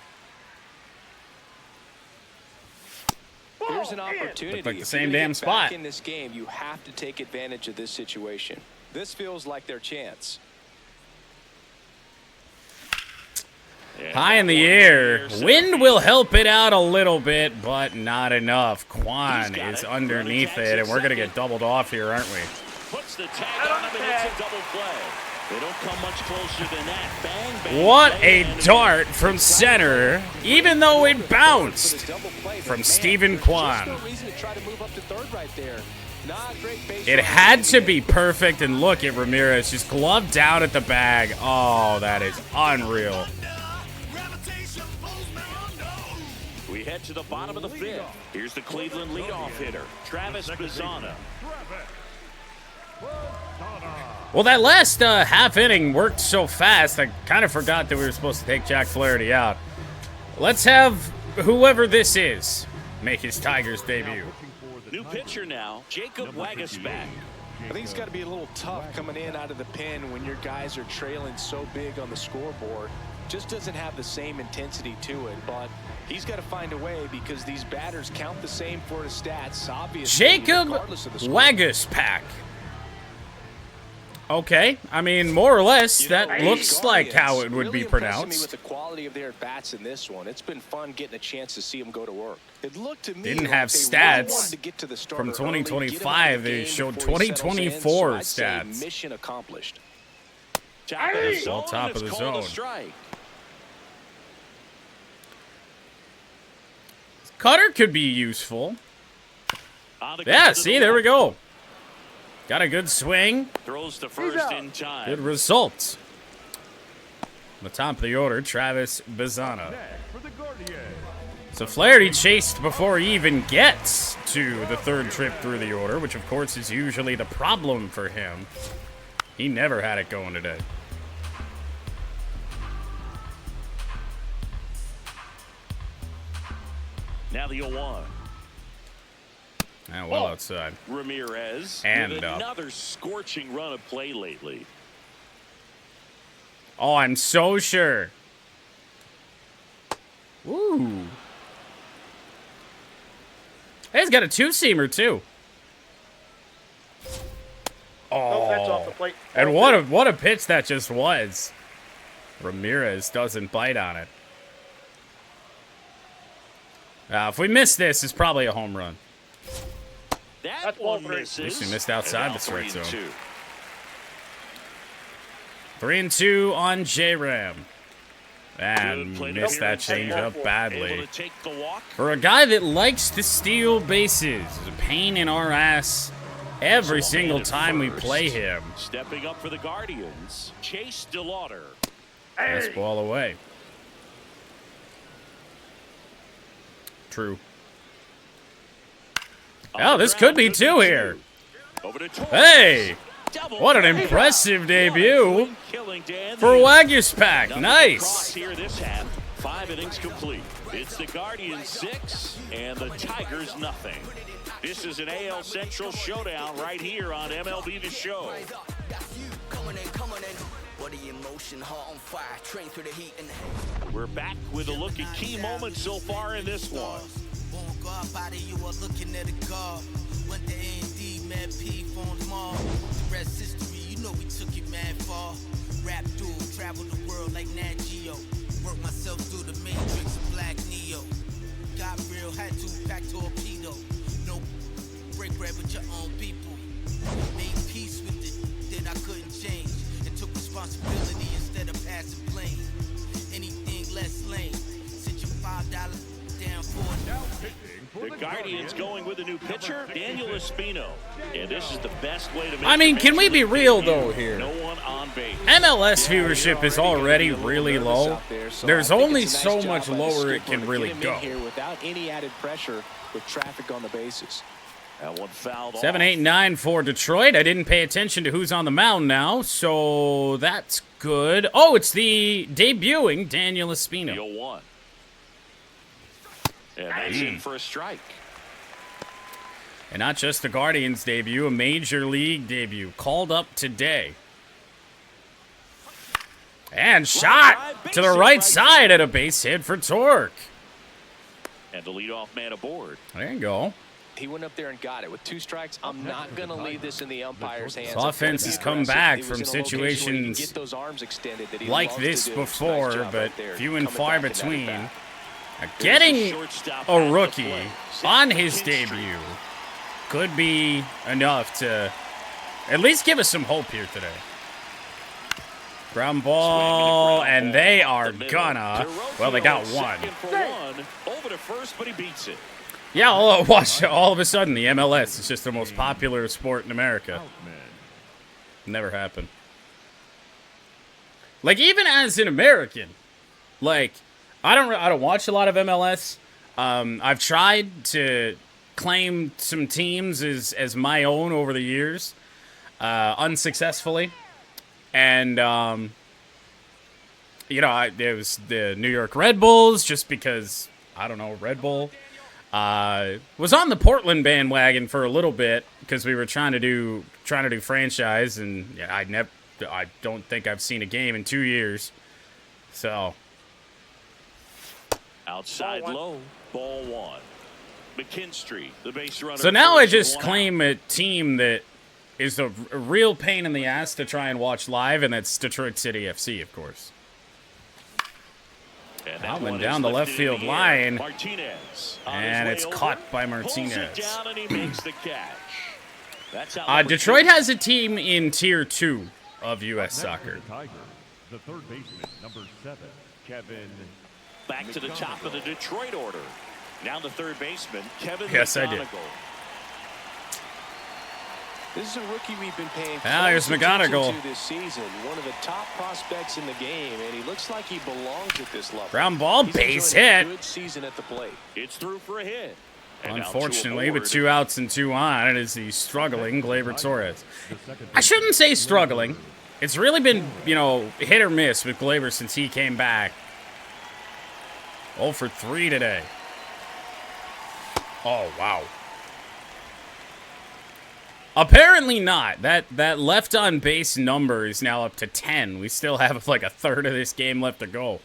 Here's an opportunity. Looked like the If same you're gonna damn get back spot. in this game, you have to take advantage of this situation. This feels like their chance. And High in that the one air. center Wind field. will help it out a little bit, but not enough. Quan He's got is it. underneath Running it, tags and we're going to at get doubled off here, aren't we? Puts the tag on him and it's a double play. They don't come much closer than that. Bang, bang. What bang, a and dart from center, even though it bounced. From From Stephen Kwan. No reason to try to move up to third right there. Not great base It running had in to the be game. perfect, and look at Ramirez, just gloved down at the bag. Oh, that is unreal. We head to the bottom of the 5th. Here's the Cleveland leadoff hitter, Travis Bazzana. Well, that last half inning worked so fast, I kind of forgot that we were supposed to take Jack Flaherty out. Let's have whoever this is make his Tigers debut. New pitcher now, Jacob Wagasback. I think it's got to be a little tough coming in out of the pen when your guys are trailing so big on the scoreboard. Just doesn't have the same intensity to it, but he's got to find a way because these batters count the same for his stats, obviously. Jacob regardless of the score. Wagaspack. Okay, I mean, more or less, You know, that these looks like how it would really be impressing me pronounced. with the quality of their bats in this one. It's been fun getting a chance to see them go to work. It looked to me Didn't like have they stats really wanted to get to the starter from early, get him out of 2025. the They game showed before he settles in, 2024 so I'd say stats. mission accomplished. Top of the zone, Well, top it's of the called a zone. strike. Cutter could be useful. On the Yeah, ground to see, the there we left. go. Got a good swing. Throws to first in time. Good results. On the top of the order, Travis Bazzana. Next for the Guardians, So Flaherty chased before he even gets to the third trip through the order, which of course is usually the problem for him. He never had it going today. Now the 0-1. And well outside. Ramirez and with another scorching run of play lately. Oh, I'm so sure. Ooh. Hey, he's got a two-seamer, too. Oh, that's off the plate. And what a pitch that just was. Ramirez doesn't bite on it. If we miss this, it's probably a home run. That one misses. At least we missed outside the strike zone. 3-2 on J-Ram. And missed that changeup badly. For a guy that likes to steal bases, it's a pain in our ass every single time we play him. Stepping up for the Guardians, Chase DeLauder. Nice ball away. True. Oh, this could be two here. Hey! What an impressive debut for Waguspach. Nice. Here this half, 5 innings complete. It's the Guardians 6 and the Tigers nothing. This is an AL Central showdown right here on MLB The Show. We're back with a look at key moments so far in this one. Went to A&D, Mad P, phones mall. The rest history, you know we took it mad far. Rap duel, travel the world like Nat Geo. Work myself through the Matrix, Black Neo. Got real, had to pack torpedo. No break bread with your own people. Made peace with it that I couldn't change. And took responsibility instead of passing blame. Anything less lame. Sent you $5 down for it. The Guardians going with a new pitcher, Daniel Espino. And this is the best way to make I mean, can we be real, though, here? No one on base. MLS viewership is already really low. There's only so much lower it can really go. Without any added pressure with traffic on the bases. That one fouled off. 7-8-9 for Detroit. I didn't pay attention to who's on the mound now, so that's good. Oh, it's the debuting Daniel Espino. 0-1. And that's in for a strike. And not just the Guardians debut, a major league debut called up today. And shot to the right side at a base hit for Torque. And the leadoff man aboard. There you go. He went up there and got it. With 2 strikes, I'm not going to leave this in the umpire's hands. This offense has come back from situations like this before, but few and far between. Getting a rookie on his debut could be enough to at least give us some hope here today. Ground ball, and they are gonna. Well, they got one. Over to first, but he beats it. Yeah, watch. All of a sudden, the MLS is just the most popular sport in America. Never happened. Like, even as an American, like, I don't watch a lot of MLS. I've tried to claim some teams as my own over the years, unsuccessfully. And, you know, it was the New York Red Bulls just because, I don't know, Red Bull. Was on the Portland bandwagon for a little bit because we were trying to do franchise, and yeah, I don't think I've seen a game in 2 years. So outside low, ball 1. McKinstry, the base runner. So now I just claim a team that is a real pain in the ass to try and watch live, and that's Detroit City FC, of course. Alvin down the left field line, Martinez, and it's caught by Martinez. Down and he makes the catch. That's Detroit has a team in Tier 2 of U.S. soccer. The third baseman, number 7, Kevin. Back to the top of the Detroit order. Now the third baseman, Kevin. Yes, I did. This is a rookie we've been paying here's McGonigal this season. One of the top prospects in the game, and he looks like he belongs at this level. Ground ball, base hit. Good season at the plate. It's through for a hit. And unfortunately, with 2 outs and 2 on, it is the struggling Gleyber Torres. I shouldn't say struggling. It's really been, you know, hit or miss with Gleyber since he came back. 0 for 3 today. Oh, wow. Apparently not. That left on base number is now up to 10. We still have like a third of this game left to go.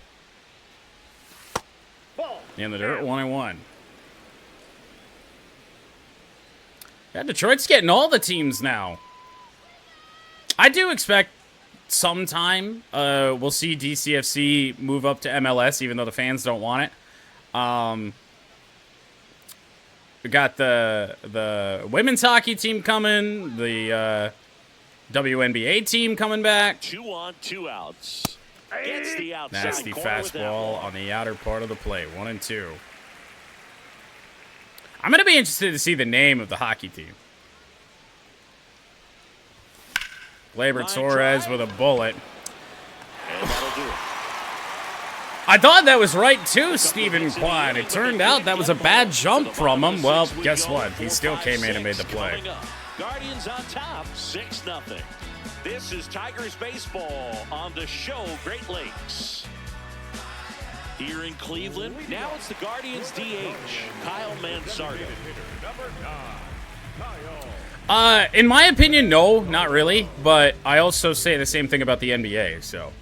In the dirt, 1-1. Yeah, Detroit's getting all the teams now. I do expect sometime we'll see DCFC move up to MLS, even though the fans don't want it. We got the women's hockey team coming, the WNBA team coming back. 2 on, 2 outs. Gets the outside Nasty fastball on the outer part of the plate. 1-2. I'm going to be interested to see the name of the hockey team. Gleyber Torres with a bullet. And that'll do it. I thought that was right too, Stephen Quine. It turned out that was a bad jump from him. Well, guess what? He still came in and made the play. Guardians on top, 6-0. This is Tigers baseball on the show Great Lakes. Here in Cleveland, now it's the Guardians DH, Kyle Manzardo. In my opinion, no, not really. But I also say the same thing about the NBA, so.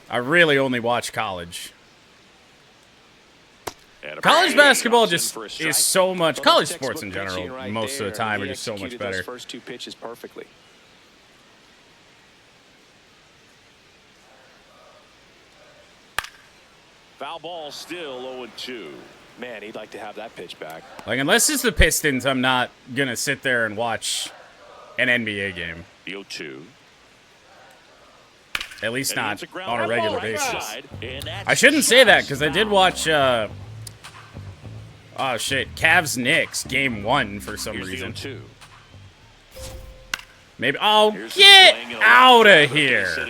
I really only watch college. College basketball just is so much. College sports in general, most of the time, are just so much better. First 2 pitches perfectly. Foul ball still 0-2. Man, he'd like to have that pitch back. Like, unless it's the Pistons, I'm not going to sit there and watch an NBA game. 0-2. At least not on a regular basis. And I shouldn't say that, because I did watch, oh shit, Cavs-Knicks Game 1 for some reason. Maybe, oh, get out of here.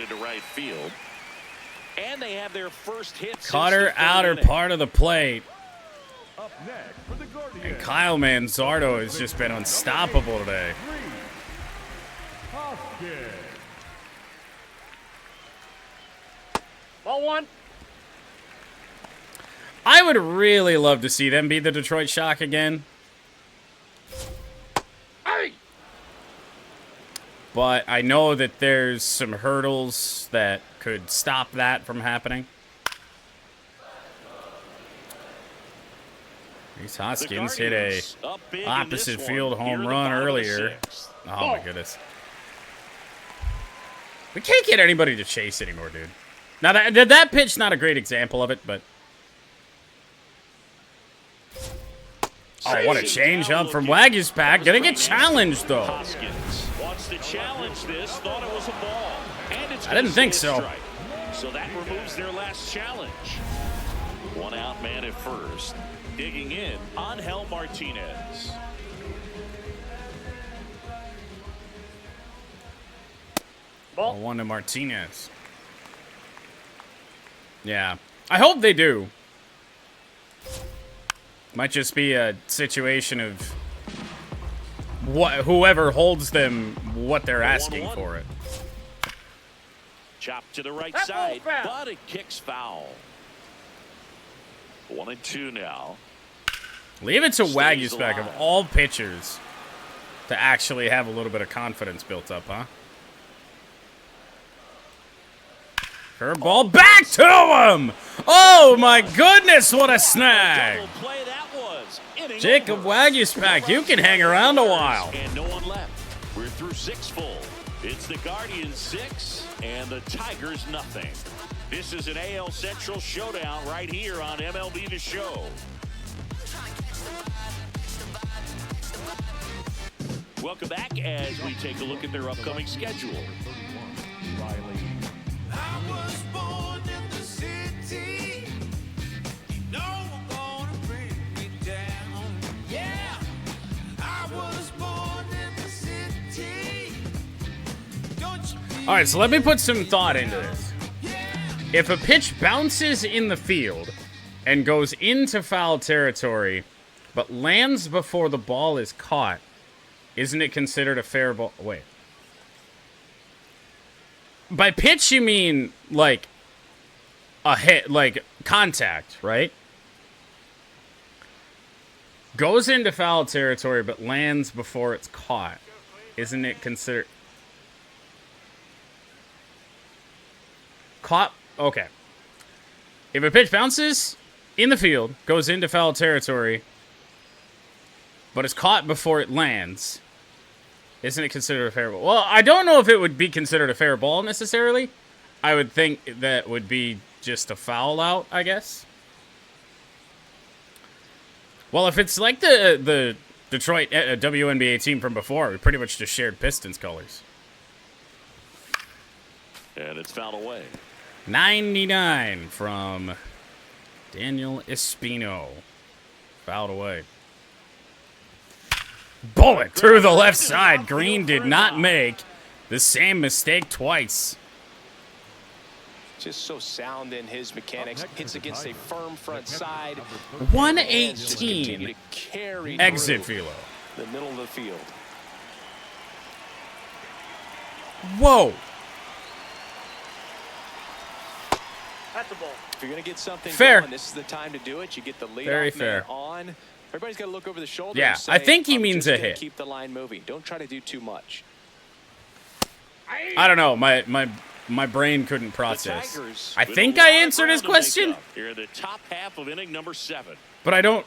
And they have their first hit. Cutter outer part of the plate. And Kyle Manzardo has just been unstoppable today. Ball 1. I would really love to see them be the Detroit Shock again. Hey! But I know that there's some hurdles that could stop that from happening. Reese Hoskins hit a opposite field home run earlier. Oh my goodness. We can't get anybody to chase anymore, dude. Now that pitch, not a great example of it, but. Oh, what a change up from Wagyu's pack. Gonna get challenged though. Hoskins wants to challenge this. Thought it was a ball. And it's I didn't think so. strike. So that removes their last challenge. 1 out, man at first. Digging in, Angel Martinez. Ball 1 to Martinez. Yeah. I hope they do. Might just be a situation of whoever holds them what they're asking for it. Chop to the right That side, ball foul. but it kicks foul. 1-2 now. Leave it to Stays Wagyu's back of alive. all pitchers to actually have a little bit of confidence built up, huh? Curveball back to him! Oh my goodness, what a snag! Double play that was. Inning Jacob over. Wagyu's back. You can hang around a while. And no one left. We're through 6 full. It's the Guardians 6 and the Tigers nothing. This is an AL Central showdown right here on MLB The Show. Welcome back as we take a look at their upcoming schedule. I was born in the city. You know we're gonna bring me down. Yeah, I was born in the city. Don't you be All right, so let me put some thought into this. If a pitch bounces in the field and goes into foul territory, but lands before the ball is caught, isn't it considered a fair ball? Wait. By pitch, you mean, like, a hit, like contact, right? Goes into foul territory but lands before it's caught. Isn't it considered... Caught... Okay. If a pitch bounces in the field, goes into foul territory, but is caught before it lands, isn't it considered a fair ball? Well, I don't know if it would be considered a fair ball necessarily. I would think that would be just a foul out, I guess. Well, if it's like the Detroit WNBA team from before, we pretty much just shared Pistons colors. And it's fouled away. 99 from Daniel Espino. Fouled away. Bullet through the left side. Green did not make the same mistake twice. Just so sound in his mechanics. Hits against a firm front side. 118 exit velo. The middle of the field. Whoa. That's a ball. If you're going to get something fair. going, this is the time to do it. You get the lead Very off man fair. on. Everybody's got to look over the shoulder. Yeah, and say, I think he I'm means just a gonna hit. Keep the line moving. Don't try to do too much. I don't know. My brain couldn't process. Tigers I with think a lot I of answered his ground to make question, up here in the top half of inning number 7. but I don't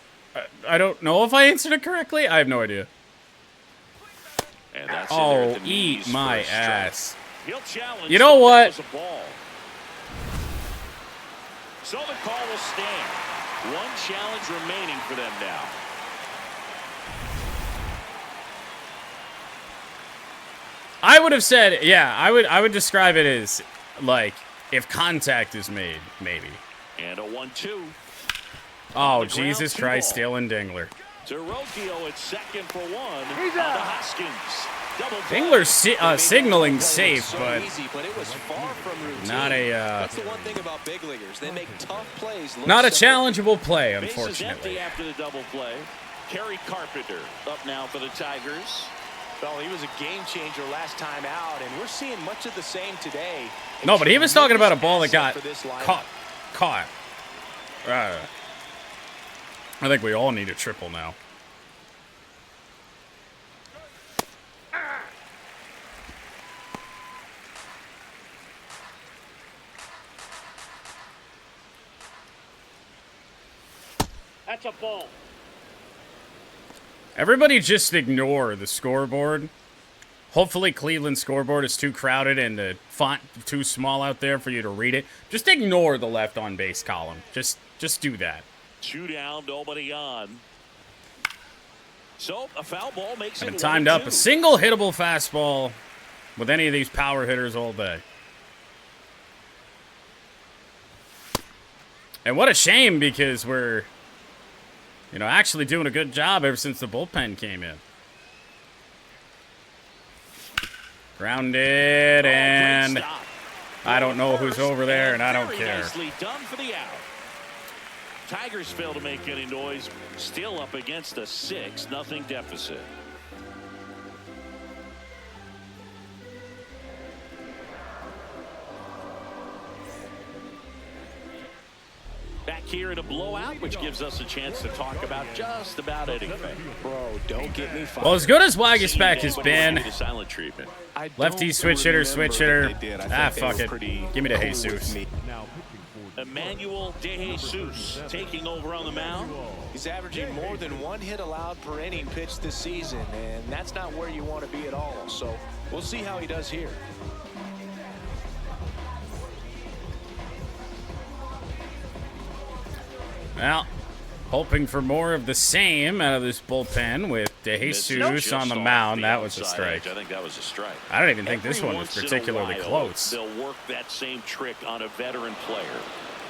know if I answered it correctly. I have no idea. And that's in there Oh, at the eat knees my for a strike. ass. He'll challenge. You know what? That was a ball. So the call will stand. One challenge remaining for them now. I would have said, yeah, I would describe it as, like, if contact is made, maybe. And a 1-2. Oh, The Jesus ground, 2 Christ, ball. Dylan Dingler. On at second for 1 on He's the out. Hoskins. Double play. Dingler's signaling safe, So but easy, but it was far from routine. not a That's the one thing about big leaguers. They make tough plays. look not a simple. challengeable play, Bases unfortunately. empty after the double play. Kerry Carpenter up now for the Tigers. Well, he was a game changer last time out, and we're seeing much of the same today. No, but he was talking about a ball that got For this lineup. caught. I think we all need a triple now. That's a ball. Everybody just ignore the scoreboard. Hopefully Cleveland's scoreboard is too crowded and the font too small out there for you to read it. Just ignore the left on base column. Just do that. 2 down, nobody on. So a foul ball makes I've it been timed up. 1-2. A single hittable fastball with any of these power hitters all day. And what a shame, because we're, actually doing a good job ever since the bullpen came in. Grounded, Great and stop. I don't know who's over there, and I don't Very care. Nicely done for the out. Tigers fail to make any noise. Still up against a 6-0 deficit. Back here in a blowout, which gives us a chance to talk about just about anything. Bro, don't get me fired. Well, as good as Waguespack has been, The silent treatment. I don't lefty switch hitter, remember switch that hitter. they did. I Ah, think they fuck were it. pretty Give me to cool Jesus. with me. Now pitching for Emmanuel De Jesus taking over on the mound. He's averaging more than 1 hit allowed per inning pitched this season, and that's not where you want to be at all. So we'll see how he does here. Well, hoping for more of the same out of this bullpen with De Jesus on the mound. That was a strike. I think that was a strike. I don't even think this Every one was once in a particularly while, close. They'll work that same trick on a veteran player.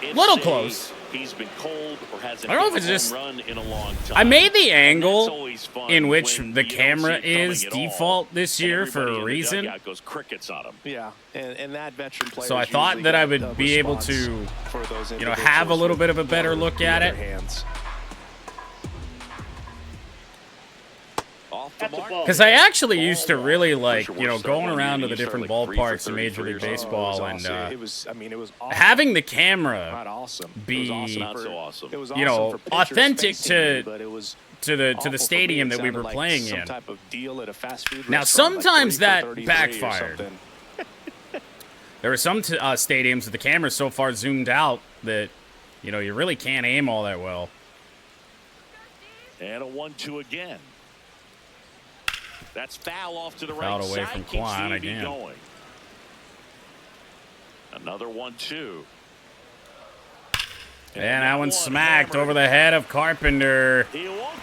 If, Little say, close. He's been cold or hasn't I don't know hit if it's a home run in a long time. I made the And that's angle always fun in which when the you don't camera see it coming is at all, default this and year for everybody a in the reason. dugout goes crickets on him. Yeah, and that veteran player. So I thought that I would be able to, have a little bit of a better look at it. Off That's a ball. Because I actually used to really like, you know, going around to the different ballparks in Major League Baseball and it was awesome. having the camera Not awesome. be, It was awesome Not for- so awesome. It was you know, awesome for pitchers authentic facing me, to but it was the awful for stadium me. It that we sounded were like playing some in. type of deal at a fast food Now, restaurant, like sometimes 30 for that 33 or backfired. something. There were some stadiums that the camera's so far zoomed out that, you know, you really can't aim all that well. And a 1-2 again. That's foul off to the Fouled right away side. from Keeps Quan the AB again. going. Another 1-2. And that one smacked over the head of Carpenter.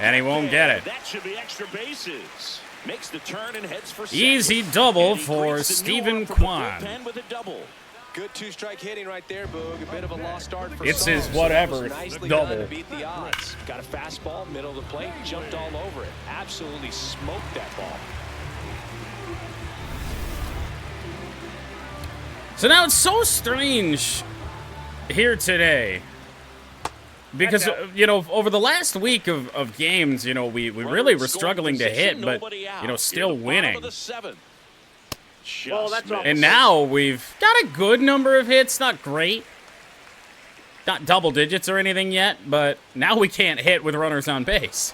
And he won't get it. That should be extra bases. Makes the turn and heads for second. Easy double And he for greets the Stephen new arm from the Kwan. bullpen with a double. Good two-strike hitting right there, Boog. A bit of a lost start for It's some. his whatever So it was nicely double. done to beat the odds. Got a fastball, middle of the plate, jumped all over it. Absolutely smoked that ball. So now it's so strange here today. Because, you know, over the last week of games, you know, we really were struggling to hit, but, you know, still winning. Well, that's all. And now we've got a good number of hits, not great. Not double digits or anything yet, but now we can't hit with runners on base.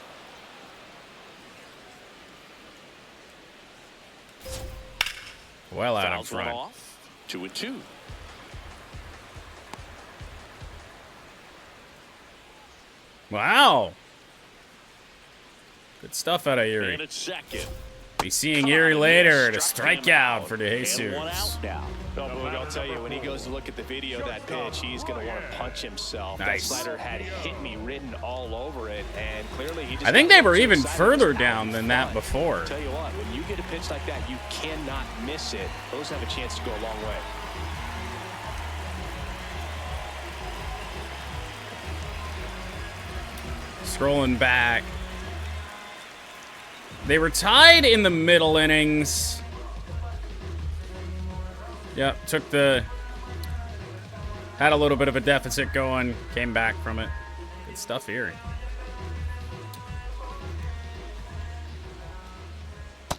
Well out in Fouls one front. off. 2-2. Wow. Good stuff out of Erie. And it's second. Be seeing Erie later to strikeout for And one DeJesus. out now. Oh, Boog, I'll tell you, when he goes to look at the video of that pitch, he's going to want to punch himself. Nice. That slider had hit me written all over it, and clearly he just I think got they a were little even excited. further It was down out than in that front. before. Tell you what, when you get a pitch like that, you cannot miss it. Those have a chance to go a long way. Scrolling back. They were tied in the middle innings. Yep, had a little bit of a deficit going, came back from it. Good stuff, Erie.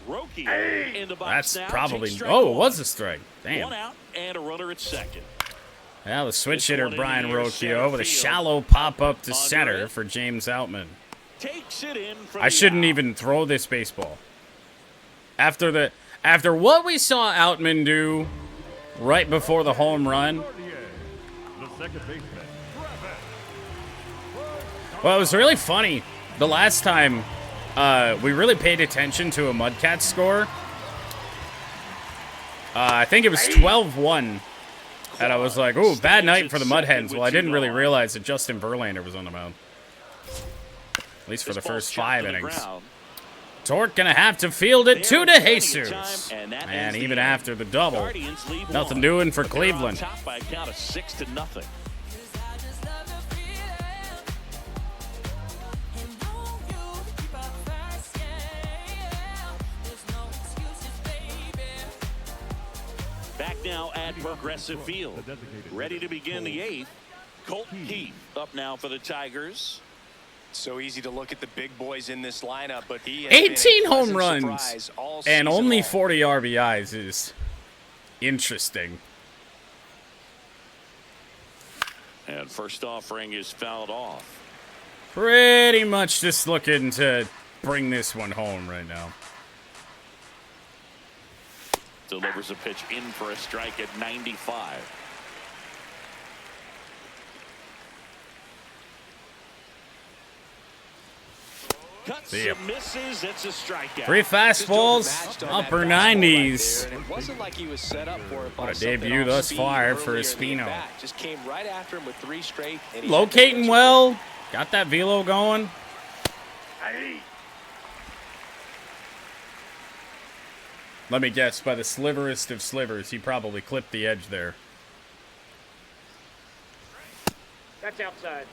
Roki in the box That's now. probably, Takes strike oh, it one. was a strike. One Damn. out and a runner at second. Well, the switch This hitter, one in Brian the near Rocchio, center with a field. shallow pop-up to Under center it. for James Outman. Takes it in for I the shouldn't out. even throw this baseball. After what we saw Outman do right before the home run, The second baseman. well, it was really funny. The last time we really paid attention to a Mudcats score, I think it was 12-1. And I was like, ooh, bad night for the Mudhens. Well, I didn't really realize that Justin Verlander was on the mound. At least for the This ball first shot 5 to the innings. ground. Torque gonna have to field it to There is plenty of DeJesus. time, and that And ends the even inning. after the double, Guardians lead nothing one. doing for But they're on Cleveland. top by a count of 6-0. Back now at Progressive Field. Ready to begin the 8th. Colton Keith up now for the Tigers. So easy to look at the big boys in this lineup, but he has 18 been a home pleasant runs surprise all and season only long. 40 RBIs is interesting. And first offering is fouled off. Pretty much just looking to bring this one home right now. Delivers a pitch in for a strike at 95. Cuts See ya. and misses. It's a strikeout. 3 fastballs, Matched on upper that fastball 90s. right there, and it wasn't like he was set up for it by What a something debut off thus speed far for earlier in the Espino. at-bat. Just came right after him with 3 straight. And he Locating well, got that velo going. Let me guess, by the sliverest of slivers, he probably clipped the edge there. That's outside.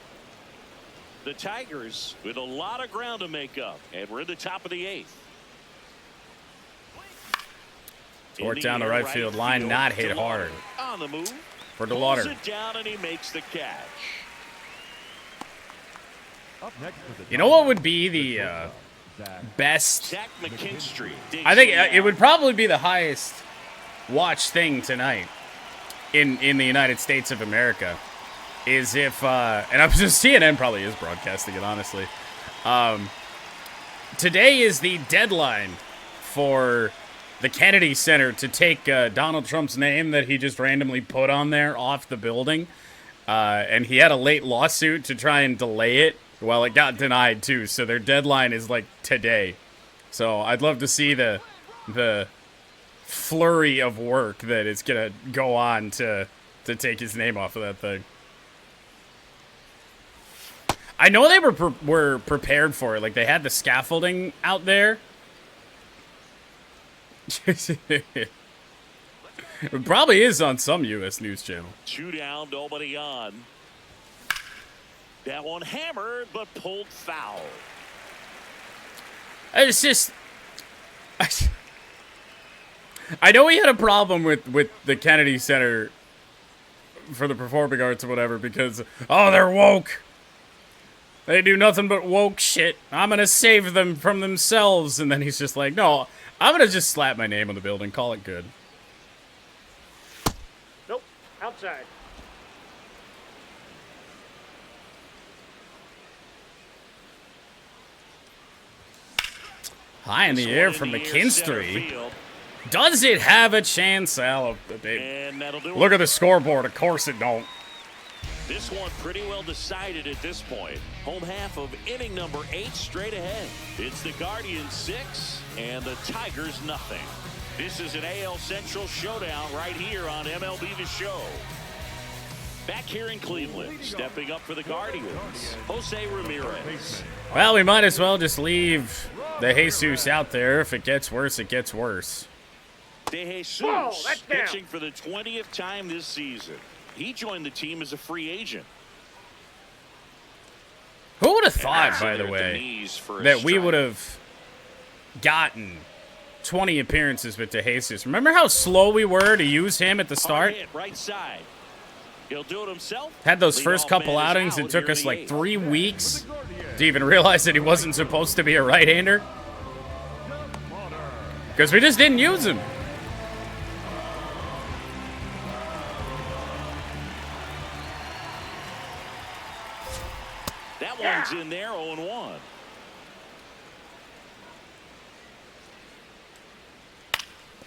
The Tigers with a lot of ground to make up, and we're at the top of the 8th. Torque down the right field line, not hit hard. On the move. For Pulls DeLauder. it down and he makes the catch. Up next for the You know what would be the best. Zach McKinstry. I think it would probably be the highest watched thing tonight in the United States of America. Is if and I'm just CNN probably is broadcasting it, honestly. Today is the deadline for the Kennedy Center to take Donald Trump's name that he just randomly put on there off the building. And he had a late lawsuit to try and delay it. Well, it got denied too, so their deadline is like today. So I'd love to see the flurry of work that it's gonna go on to take his name off of that thing. I know they were prepared for it. Like, they had the scaffolding out there. It probably is on some U.S. news channel. 2 down, nobody on. That one hammered, but pulled foul. It's just... I know we had a problem with the Kennedy Center for the performing arts or whatever because, oh, they're woke. They do nothing but woke shit. I'm going to save them from themselves. And then he's just like, no, I'm going to just slap my name on the building. Call it good. Nope. Outside. High in the air from McKinstry. Does it have a chance, Al? Look at the scoreboard. Of course it don't. This one pretty well decided at this point. Home half of inning number 8 straight ahead. It's the Guardians 6 and the Tigers nothing. This is an AL Central showdown right here on MLB The Show. Back here in Cleveland, stepping up for the Guardians, Jose Ramirez. Well, we might as well just leave the Jesus out there. If it gets worse, it gets worse. De Jesus pitching for the 20th time this season. He joined the team as a free agent. Who would have thought, by the way, that we would have gotten 20 appearances with De Jesus? Remember how slow we were to use him at the start? Right side. He'll do it himself. Had those first couple outings, it took us like 3 weeks to even realize that he wasn't supposed to be a right-hander. Because we just didn't use him. That one's in there, 0-1.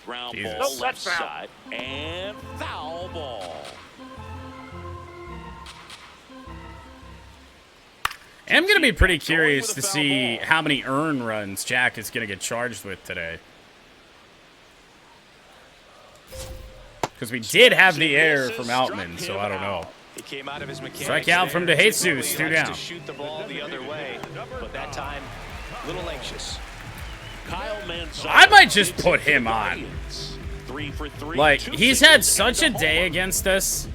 Ground ball left side and foul ball. I'm going to be pretty curious to see how many earn runs Jack is going to get charged with today. Because we did have the air from Outman, so I don't know. He came out of his mechanics. Strike out from De Jesus, 2 down. To shoot the ball the other way, but that time, a little anxious. I might just put him on. 3 for 3. Like, he's had such a day against us.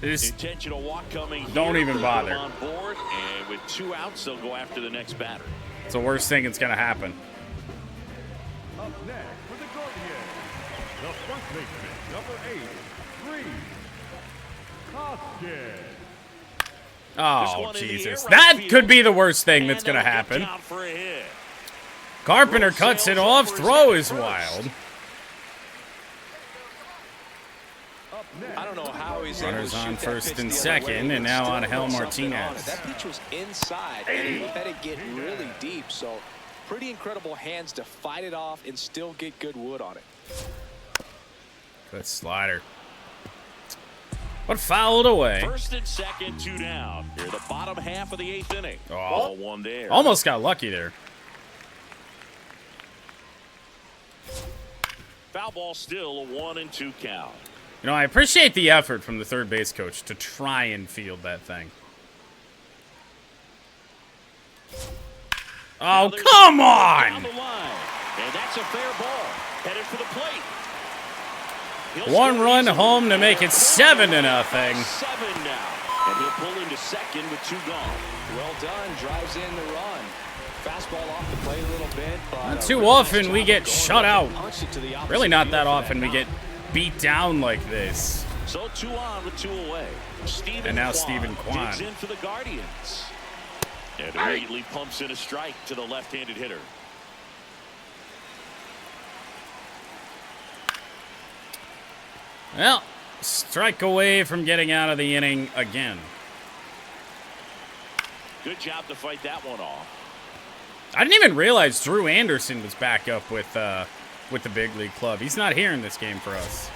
Intentional walk coming. Don't even bother. On board, and with 2 outs, they'll go after the next batter. It's the worst thing that's going to happen. Up next for the Guardians, the first baseman, number 8, Hoskins. Oh, Jesus. That could be the worst thing that's going to happen. Carpenter cuts it off. Throw is wild. I don't know how he's Runners on first and second, and now on Hel Martinez. That pitch was inside, and he let it get really deep, so pretty incredible hands to fight it off and still get good wood on it. Good slider. But fouled away. First and second, 2 down. Here, the bottom half of the 8th inning. Oh, 1 there. Almost got lucky there. Foul ball still a 1-2 count. You know, I appreciate the effort from the third base coach to try and field that thing. Oh, come on! Down the line. And that's a fair ball. Headed for the plate. 1 run home to make it 7-0. 7 now. And he'll pull into second with 2 gone. Well done. Drives in the run. Fastball off the plate a little bit. But not too often we get shut out. Really not that often we get beat down like this. So 2 on with 2 away. And now Stephen Kwan. Digs in for the Guardians. And immediately pumps in a strike to the left-handed hitter. Well, strike away from getting out of the inning again. Good job to fight that one off. I didn't even realize Drew Anderson was back up with the big league club. He's not here in this game for us.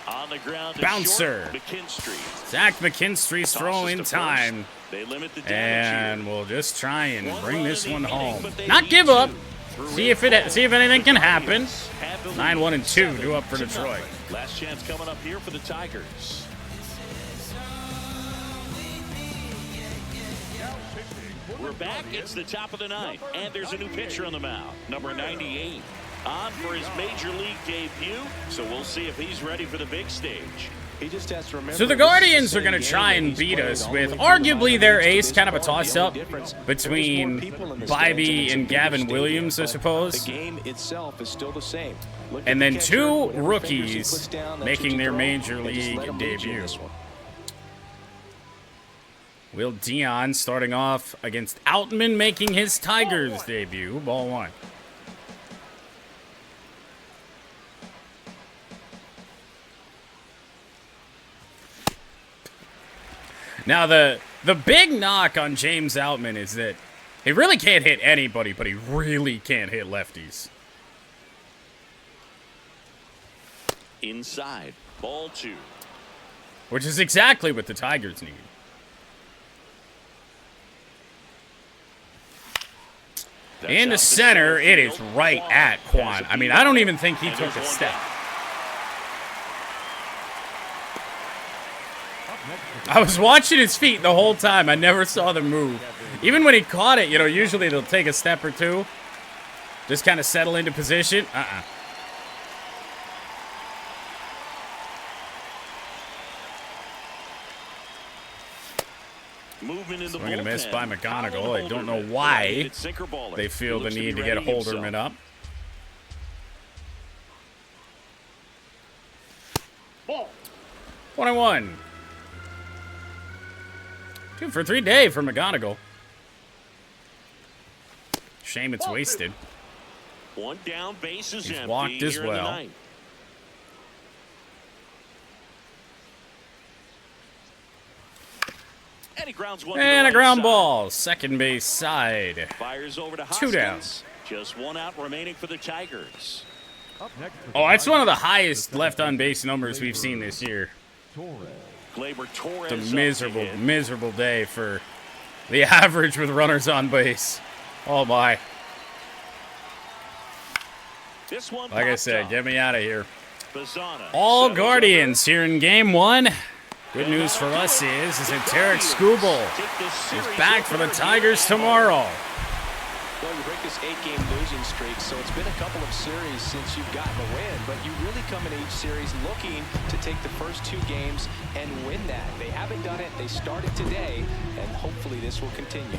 On the ground, Bouncer. McKinstry. Zach McKinstry's throw in time. They limit the And damage we'll just try and here. bring this one home. But they Not need give to. up. Through See if anything can happen. 9-1-2, due up for 7-0. Detroit. Last chance coming up here for the Tigers. We're back. It's the top of the ninth, and there's a new pitcher on the mound, number 98, on for his major league debut. So we'll see if he's ready for the big stage. He just has to remember. So the Guardians are going to try and beat us with arguably their ace, kind of a toss-up between Bybee and Gavin Williams, I suppose. The game itself is still the same. And then two rookies making their major league debut. Will Dion starting off against Outman making his Tigers debut. Ball one. Now, the big knock on James Outman is that he really can't hit anybody, but he really can't hit lefties. Inside, ball two. Which is exactly what the Tigers need. Into center, it is right at Quan. I mean, I don't even think he took a step. I was watching his feet the whole time. I never saw them move. Even when he caught it, you know, usually they'll take a step or two. Just kind of settle into position. Swing and a miss by McGonigal. I don't know why they feel the need to get Holderman up. Ball. 1-1. 2 for 3 day for McGonigal. Shame it's wasted. One down, base is empty. He's walked as well. And he grounds one And to a the ground right ball. Second base side. side. Fires over to 2 down. Hoskins. Just one out remaining for the Tigers. Oh, that's one of the highest left on base numbers we've seen this year. Gleyber Torres. It's a miserable day for the average with runners on base. Oh, my. This one Like I said, get me out of here. Bazana. All Guardians here in game one. Good news for us is that Tarek Skubal is back for the Tigers tomorrow. Well, you break this 8-game losing streak, so it's been a couple of series since you've gotten a win, but you really come into each series looking to take the first 2 games and win that. They haven't done it. They started today, and hopefully this will continue.